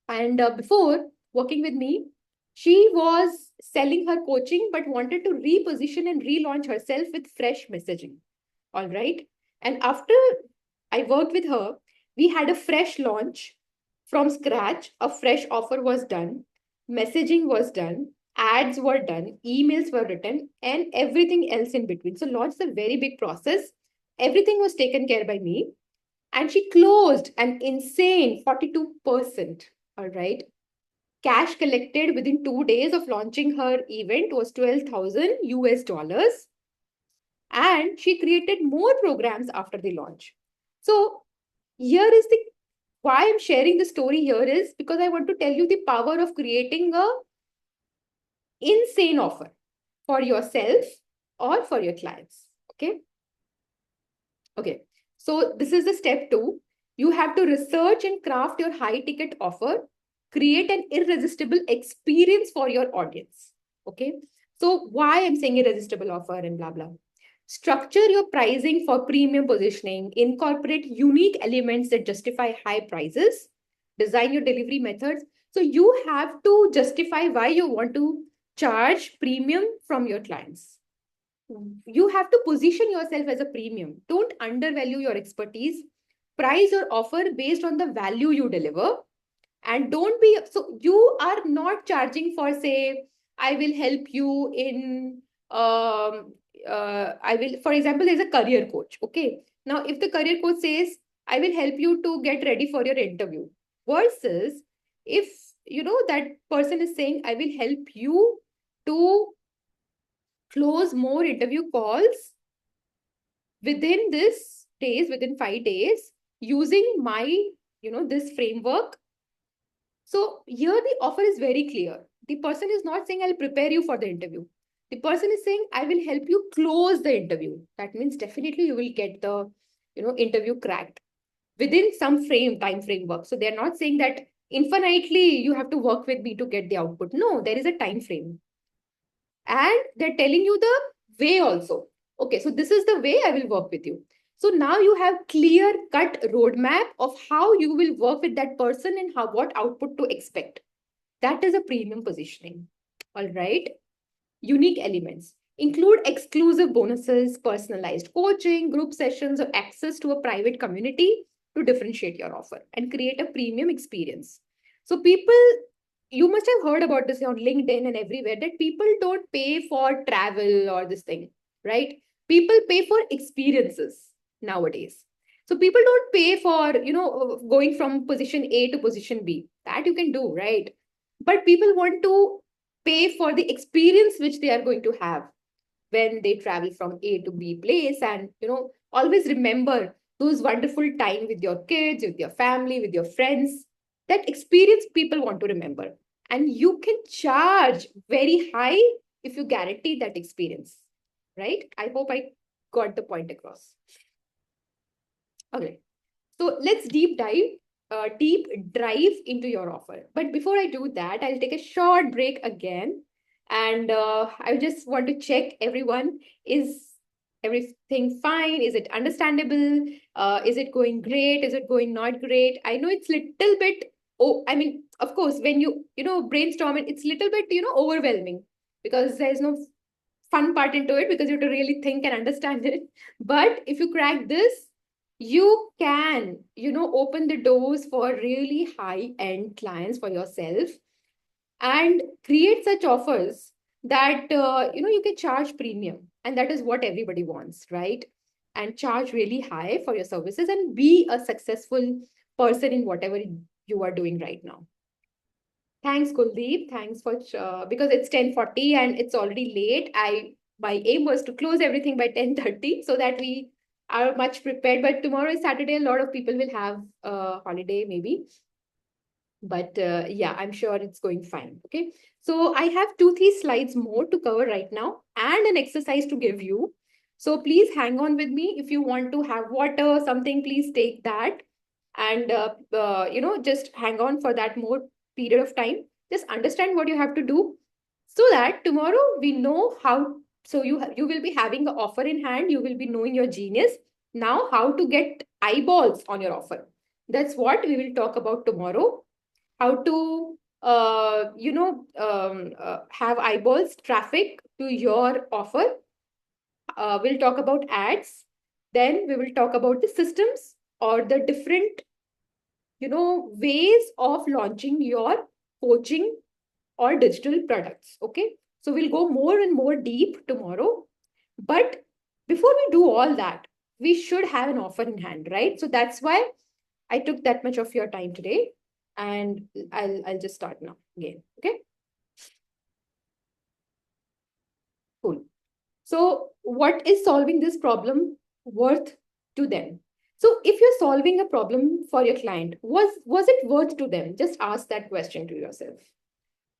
[SPEAKER 1] And before working with me, she was selling her coaching but wanted to reposition and relaunch herself with fresh messaging. All right. And after I worked with her, we had a fresh launch from scratch. A fresh offer was done, messaging was done, ads were done, emails were written, and everything else in between. So, launch is a very big process. Everything was taken care by me. And she closed an insane 42%. All right. Cash collected within 2 days of launching her event was 12,000 US dollars. And she created more programs after the launch. So, here is the why I'm sharing the story here is because I want to tell you the power of creating a insane offer for yourself or for your clients. Okay. Okay. So this is the step 2. You have to research and craft your high ticket offer, create an irresistible experience for your audience. Okay. So why I'm saying irresistible offer and blah, blah. Structure your pricing for premium positioning, incorporate unique elements that justify high prices, design your delivery methods. So you have to justify why you want to charge premium from your clients. You have to position yourself as a premium. Don't undervalue your expertise. Price your offer based on the value you deliver. And don't be so you are not charging for, say, I will help you in I will, for example, there's a career coach. Okay. Now, if the career coach says, I will help you to get ready for your interview, versus if that person is saying, I will help you to close more interview calls within 5 days using my this framework. So here the offer is very clear. The person is not saying I'll prepare you for the interview. The person is saying I will help you close the interview. That means definitely you will get the interview cracked within some time framework. So they're not saying that infinitely you have to work with me to get the output. No, there is a time frame. And they're telling you the way also. Okay, so this is the way I will work with you. So now you have clear cut roadmap of how you will work with that person and what output to expect. That is a premium positioning. All right. Unique elements include exclusive bonuses, personalized coaching, group sessions, or access to a private community to differentiate your offer and create a premium experience. So people, you must have heard about this on LinkedIn and everywhere, that people don't pay for travel or this thing, right? People pay for experiences nowadays. So people don't pay for, going from position A to position B. That you can do, right? But people want to pay for the experience which they are going to have when they travel from A to B place. And, always remember those wonderful time with your kids, with your family, with your friends. That experience people want to remember. And you can charge very high if you guarantee that experience, right? I hope I got the point across. Okay. So let's deep drive into your offer. But before I do that, I'll take a short break again. And I just want to check everyone. Everything fine? Is it understandable? Is it going great? Is it going not great? I know it's little bit, oh, I mean, of course, when brainstorm it, it's little bit, overwhelming because there's no fun part into it because you have to really think and understand it. But if you crack this, you can, open the doors for really high-end clients for yourself and create such offers that you can charge premium, and that is what everybody wants, right? And charge really high for your services and be a successful person in whatever you are doing right now. Thanks, Kuldeep. Thanks for because it's 10:40 and it's already late. My aim was to close everything by 10:30 so that we are much prepared. But tomorrow is Saturday. A lot of people will have a holiday, maybe. But yeah, I'm sure it's going fine. Okay. So I have 2, 3 slides more to cover right now and an exercise to give you. So please hang on with me. If you want to have water or something, please take that. And, just hang on for that more period of time. Just understand what you have to do so that tomorrow we know how. So you will be having the offer in hand. You will be knowing your genius. Now, how to get eyeballs on your offer. That's what we will talk about tomorrow. How to have eyeballs traffic to your offer. We'll talk about ads. Then we will talk about the systems or the different ways of launching your coaching or digital products. Okay, so we'll go more and more deep tomorrow, but before we do all that, we should have an offer in hand, right? So that's why I took that much of your time today, and I'll just start now again. Okay, cool. So what is solving this problem worth to them? So if you're solving a problem for your client, was it worth to them? Just ask that question to yourself.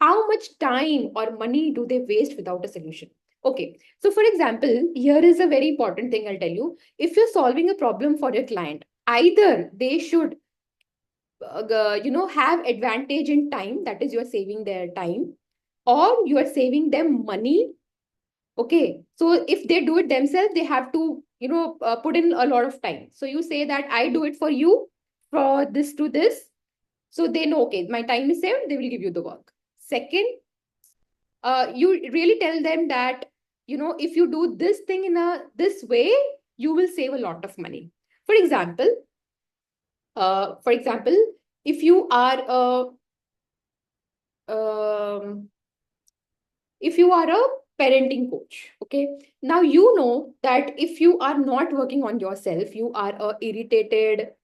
[SPEAKER 1] How much time or money do they waste without a solution? Okay, so for example, here is a very important thing I'll tell you. If you're solving a problem for your client, either they should have advantage in time, that is, you're saving their time, or you are saving them money. Okay, so if they do it themselves, they have to put in a lot of time. So you say that I do it for you for this to this, so they know, okay, my time is saved, they will give you the work. Second, you really tell them that if you do this thing in this way, you will save a lot of money. For example, if you are a parenting coach, okay, now you know that if you are not working on yourself, you are a irritated,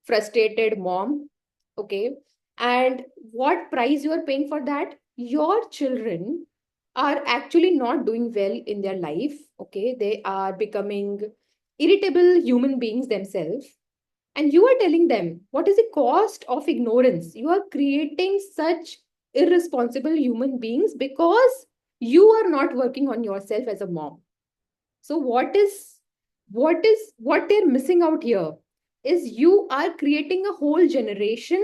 [SPEAKER 1] frustrated mom, okay, and what price you are paying for that? Your children are actually not doing well in their life, okay, they are becoming irritable human beings themselves, and you are telling them what is the cost of ignorance. You are creating such irresponsible human beings because you are not working on yourself as a mom. So what they're missing out here is you are creating a whole generation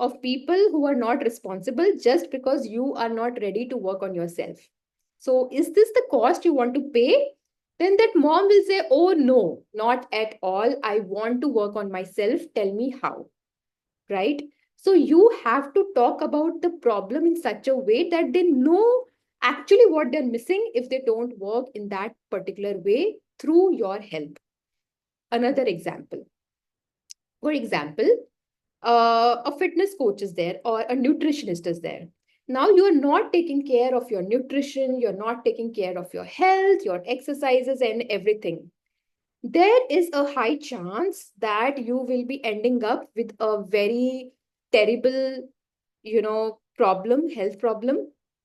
[SPEAKER 1] of people who are not responsible just because you are not ready to work on yourself. So is this the cost you want to pay? Then that mom will say, oh no, not at all. I want to work on myself. Tell me how, right? So you have to talk about the problem in such a way that they know actually what they're missing if they don't work in that particular way through your help. Another example. For example, a fitness coach is there or a nutritionist is there. Now you're not taking care of your nutrition, you're not taking care of your health, your exercises, and everything. There is a high chance that you will be ending up with a very terrible, health problem,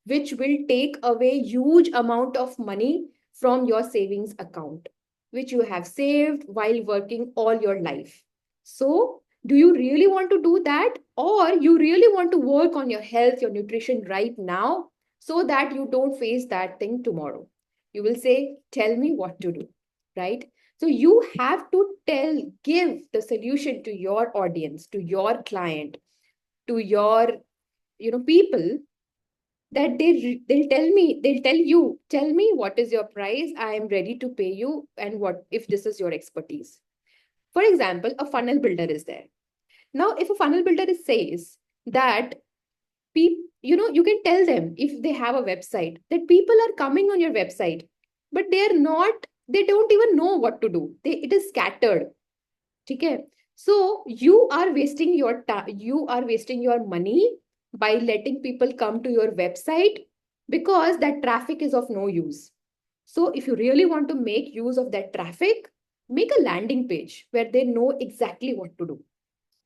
[SPEAKER 1] which will take away huge amount of money from your savings account, which you have saved while working all your life. So, do you really want to do that? Or you really want to work on your health, your nutrition right now, so that you don't face that thing tomorrow? You will say, tell me what to do, right? So you have to give the solution to your audience, to your client, to your people that they'll tell you, tell me what is your price, I am ready to pay you, and what if this is your expertise. For example, a funnel builder is there. Now, if a funnel builder says that people, you can tell them, if they have a website, that people are coming on your website, but they don't even know what to do. It is scattered. Okay. So you are wasting your money by letting people come to your website, because that traffic is of no use. So if you really want to make use of that traffic, make a landing page where they know exactly what to do.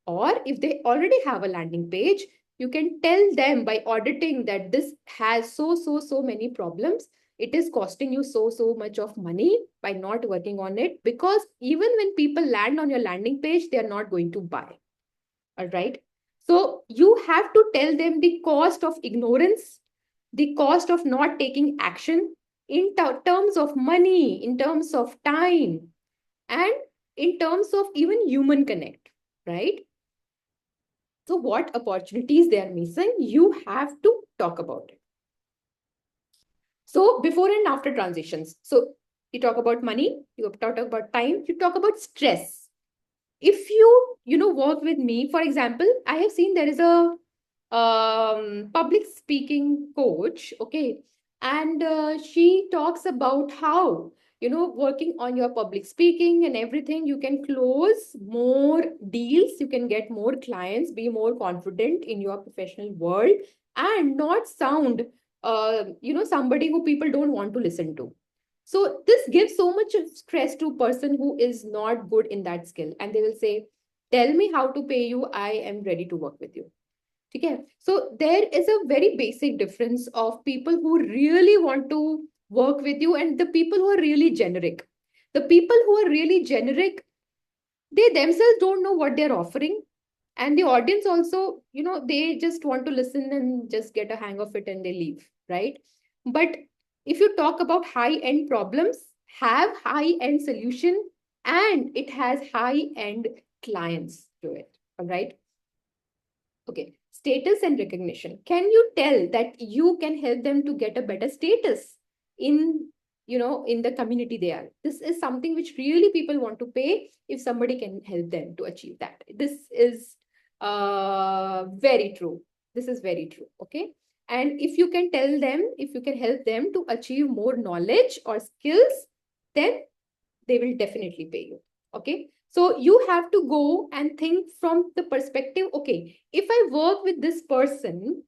[SPEAKER 1] Or if they already have a landing page, you can tell them by auditing that this has so many problems. It is costing you so much of money by not working on it, because even when people land on your landing page, they are not going to buy. All right. So you have to tell them the cost of ignorance, the cost of not taking action, in terms of money, in terms of time, and in terms of even human connect, right? So what opportunities they are missing, you have to talk about it. So before and after transitions. So you talk about money, you talk about time, you talk about stress. If you work with me, for example, I have seen there is a public speaking coach, okay, and she talks about how, working on your public speaking and everything, you can close more deals, you can get more clients, be more confident in your professional world, and not sound somebody who people don't want to listen to. So this gives so much stress to a person who is not good in that skill, and they will say, tell me how to pay you, I am ready to work with you. Okay. So there is a very basic difference of people who really want to work with you and the people who are really generic. The people who are really generic, they themselves don't know what they're offering. And the audience also, they just want to listen and just get a hang of it and they leave, right? But if you talk about high end problems, have high end solution, and it has high end clients to it. All right. Okay, status and recognition. Can you tell that you can help them to get a better status in, in the community they are? This is something which really people want to pay if somebody can help them to achieve that. This is very true. This is very true. Okay. And if you can tell them, if you can help them to achieve more knowledge or skills, then they will definitely pay you. Okay. So you have to go and think from the perspective, okay, if I work with this person,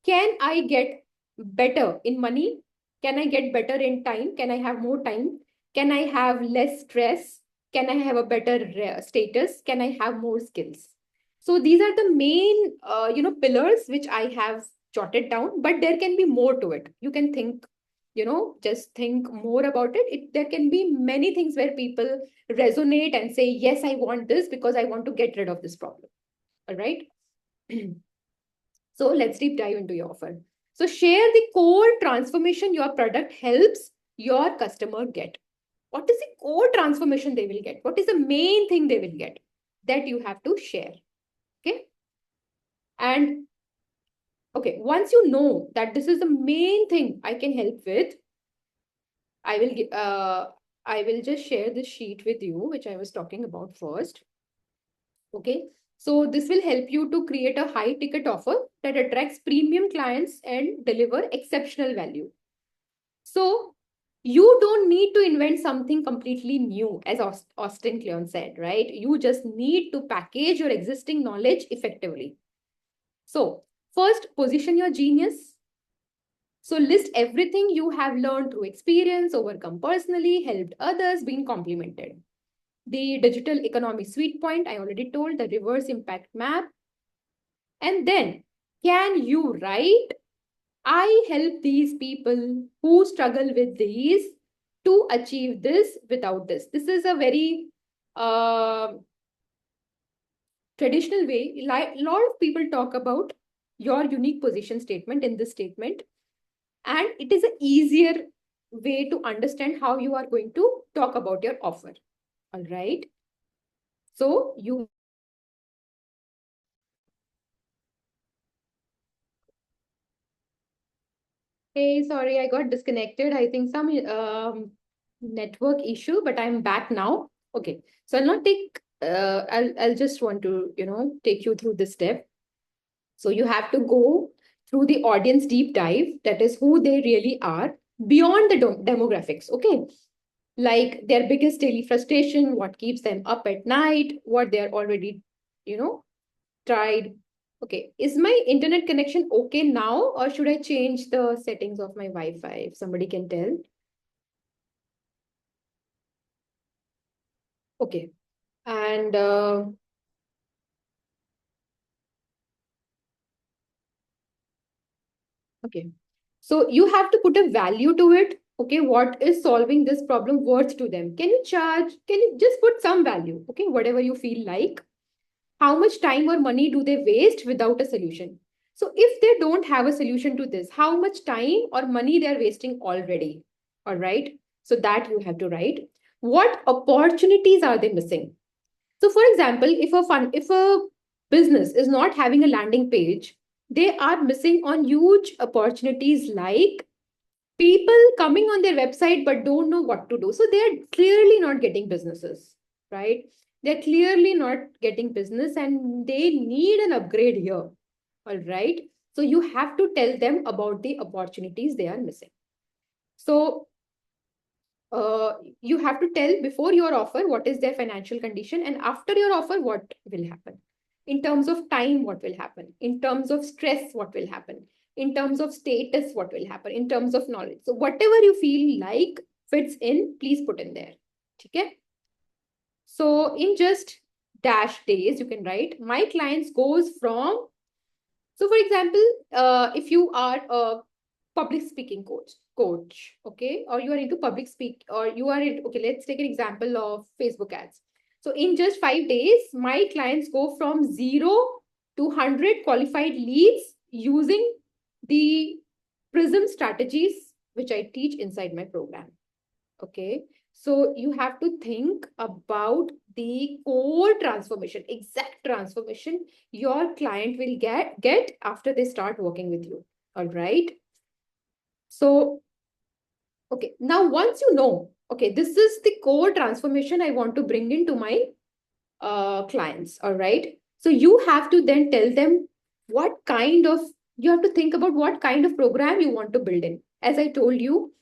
[SPEAKER 1] can I get better in money? Can I get better in time? Can I have more time? Can I have less stress? Can I have a better status? Can I have more skills? So these are the main, pillars which I have jotted down, but there can be more to it. You can think, just think more about it. There can be many things where people resonate and say, yes, I want this because I want to get rid of this problem. All right. So let's deep dive into your offer. So share the core transformation your product helps your customer get. What is the core transformation they will get? What is the main thing they will get? That you have to share. Okay. And okay, once you know that this is the main thing I can help with, I will I will just share this sheet with you, which I was talking about first. Okay. So this will help you to create a high ticket offer that attracts premium clients and deliver exceptional value. So you don't need to invent something completely new, as Austin Kleon said, right? You just need to package your existing knowledge effectively. So first, position your genius. So list everything you have learned through experience, overcome personally, helped others, been complimented. The digital economy sweet point, I already told, the reverse impact map. And then, can you write, I help these people who struggle with these to achieve this without this. This is a very traditional way. Like a lot of people talk about your unique position statement in this statement, and it is an easier way to understand how you are going to talk about your offer. All right. So you Hey, sorry, I got disconnected. I think some network issue, but I'm back now. Okay, so I'll not take. I'll just want to take you through this step. So you have to go through the audience deep dive. That is who they really are beyond the demographics. Okay, like their biggest daily frustration, what keeps them up at night, what they are already, you know, tried. Okay, is my internet connection okay now, or should I change the settings of my Wi-Fi? If somebody can tell. Okay, and okay, so you have to put a value to it. Okay, what is solving this problem worth to them? Can you charge? Can you just put some value? Okay, whatever you feel like. How much time or money do they waste without a solution? So if they don't have a solution to this, how much time or money they're wasting already? All right. So that you have to write. What opportunities are they missing? So for example, if a business is not having a landing page, they are missing on huge opportunities like people coming on their website but don't know what to do. So they're clearly not getting businesses, right? They're clearly not getting business and they need an upgrade here. All right. So you have to tell them about the opportunities they are missing. So you have to tell before your offer what is their financial condition, and after your offer what will happen in terms of time, what will happen in terms of stress, what will happen in terms of status, what will happen in terms of knowledge. So whatever you feel like fits in, please put in there. Okay, so in just dash days you can write my clients goes from. So for example, if you are a public speaking coach, okay, or you are into public speak, or you are in, okay, let's take an example of Facebook ads. So in just 5 days, my clients go from 0 to 100 qualified leads using the PRISM strategies, which I teach inside my program. Okay, so you have to think about the core transformation, exact transformation your client will get after they start working with you. All right. So, okay, now once you know, okay, this is the core transformation I want to bring into my clients. All right. So you have to then tell them what kind of, you have to think about what kind of program you want to build in. As I told you,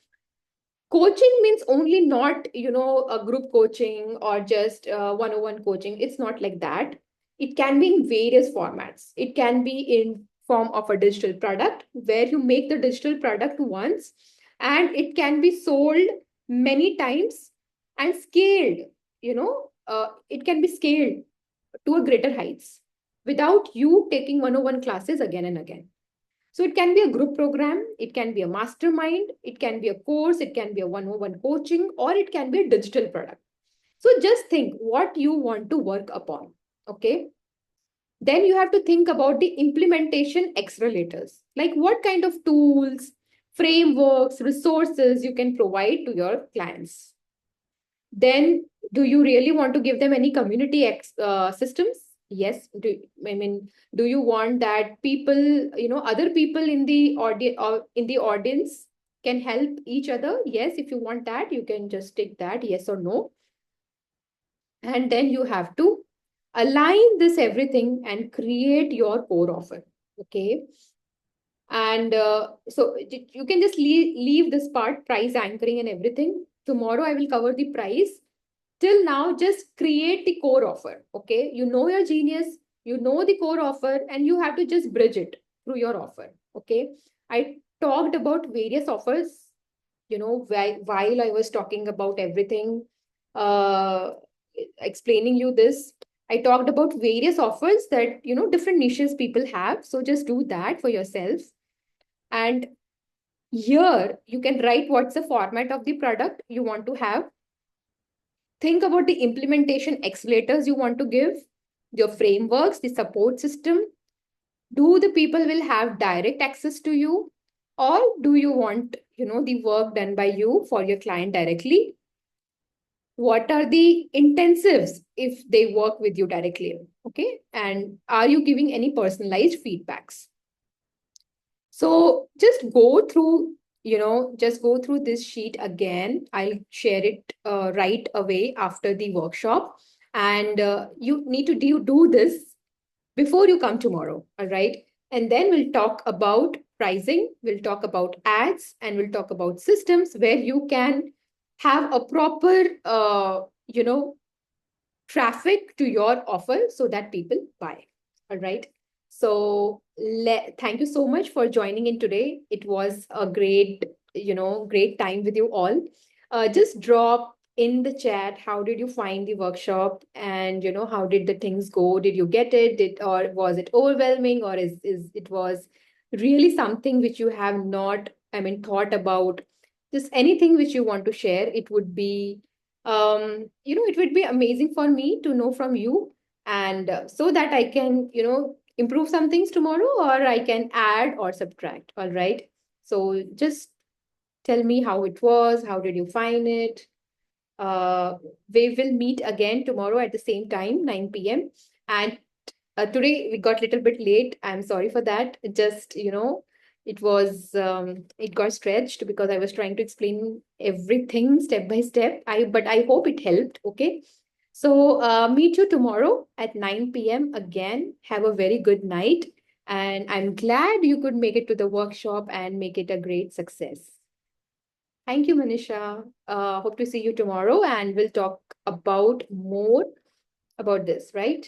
[SPEAKER 1] coaching means only not a group coaching or just one-on-one coaching. It's not like that. It can be in various formats. It can be in form of a digital product where you make the digital product once, and it can be sold many times and scaled. It can be scaled to a greater heights without you taking one-on-one classes again and again. So it can be a group program, it can be a mastermind, it can be a course, it can be a one-on-one coaching, or it can be a digital product. So just think what you want to work upon. Okay. Then you have to think about the implementation accelerators, like what kind of tools, frameworks, resources you can provide to your clients. Then do you really want to give them any community systems? Yes. Do you want that people, other people in the audience or in the audience can help each other? Yes. If you want that, you can just take that, yes or no. And then you have to align this everything and create your core offer. Okay. And so you can just leave this part, price anchoring and everything. Tomorrow I will cover the price. Till now, just create the core offer. Okay. You know your genius, you know the core offer, and you have to just bridge it through your offer. Okay. I talked about various offers, while I was talking about everything, uh, explaining you this. I talked about various offers that, different niches people have. So just do that for yourself. And here you can write what's the format of the product you want to have. Think about the implementation accelerators you want to give, your frameworks, the support system. Do the people will have direct access to you, or do you want, the work done by you for your client directly? What are the intensives if they work with you directly? Okay. And are you giving any personalized feedbacks? So just go through just go through this sheet again. I'll share it right away after the workshop. And you need to do this before you come tomorrow. All right. And then we'll talk about pricing, we'll talk about ads, and we'll talk about systems where you can have a proper, traffic to your offer so that people buy. All right. So thank you so much for joining in today. It was a great time with you all. Just drop in the chat, how did you find the workshop, and how did the things go? Did you get it? Or was it overwhelming, or is it was really something which you have not, I mean, thought about? Just anything which you want to share, it would be it would be amazing for me to know from you, and so that I can improve some things tomorrow, or I can add or subtract. All right, so just tell me how it was, how did you find it. uh, we will meet again tomorrow at the same time, 9 p.m. And today we got a little bit late. I'm sorry for that. Just, it got stretched because I was trying to explain everything step by step. But I hope it helped. Okay. So meet you tomorrow at 9 p.m. again. Have a very good night. And I'm glad you could make it to the workshop and make it a great success. Thank you, Manisha. Hope to see you tomorrow, and we'll talk about more about this, right?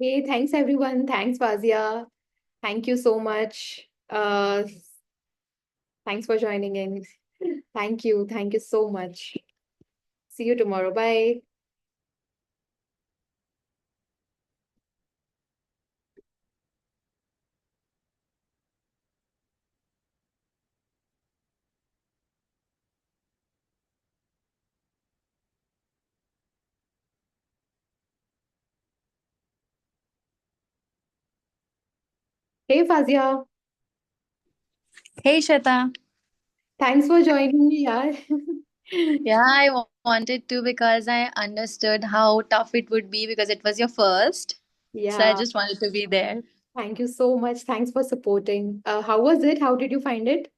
[SPEAKER 1] Hey, thanks everyone. Thanks, Fazia. Thank you so much. Thanks for joining in. Thank you. Thank you so much. See you tomorrow. Bye. Hey, Fazia.
[SPEAKER 4] Hey Shweta.
[SPEAKER 1] Thanks for joining me, yaar.
[SPEAKER 4] Yeah, I wanted to because I understood how tough it would be because it was your first. So I
[SPEAKER 1] Yeah.
[SPEAKER 4] just wanted to be there.
[SPEAKER 1] Thank you so much. Thanks for supporting. How was it? How did you find it?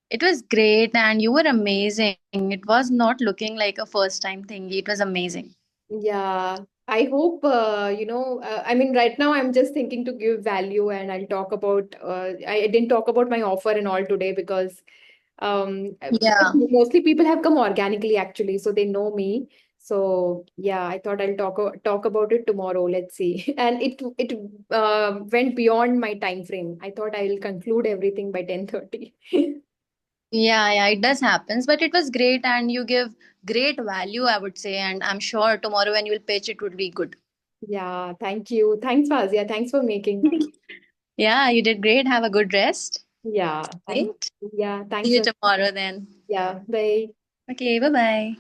[SPEAKER 4] It was great and you were amazing. It was not looking like a first time thingy. It was amazing.
[SPEAKER 1] Yeah, I hope, I mean, right now I'm just thinking to give value, and I'll talk about, I didn't talk about my offer and all today because
[SPEAKER 4] Yeah.
[SPEAKER 1] mostly people have come organically actually, so they know me. So yeah, I thought I'll talk about it tomorrow. Let's see. And it went beyond my time frame. I thought I'll conclude everything by 10:30.
[SPEAKER 4] Yeah, it does happens, but it was great and you give great value, I would say, and I'm sure tomorrow when you will pitch it would be good.
[SPEAKER 1] Yeah, thank you. Thanks, Fazia. Thanks for making.
[SPEAKER 4] Yeah, you did great. Have a good rest.
[SPEAKER 1] Yeah, thank
[SPEAKER 4] Right?
[SPEAKER 1] yeah,
[SPEAKER 4] See
[SPEAKER 1] thanks
[SPEAKER 4] you
[SPEAKER 1] for
[SPEAKER 4] tomorrow then.
[SPEAKER 1] yeah, bye.
[SPEAKER 4] Okay, bye bye.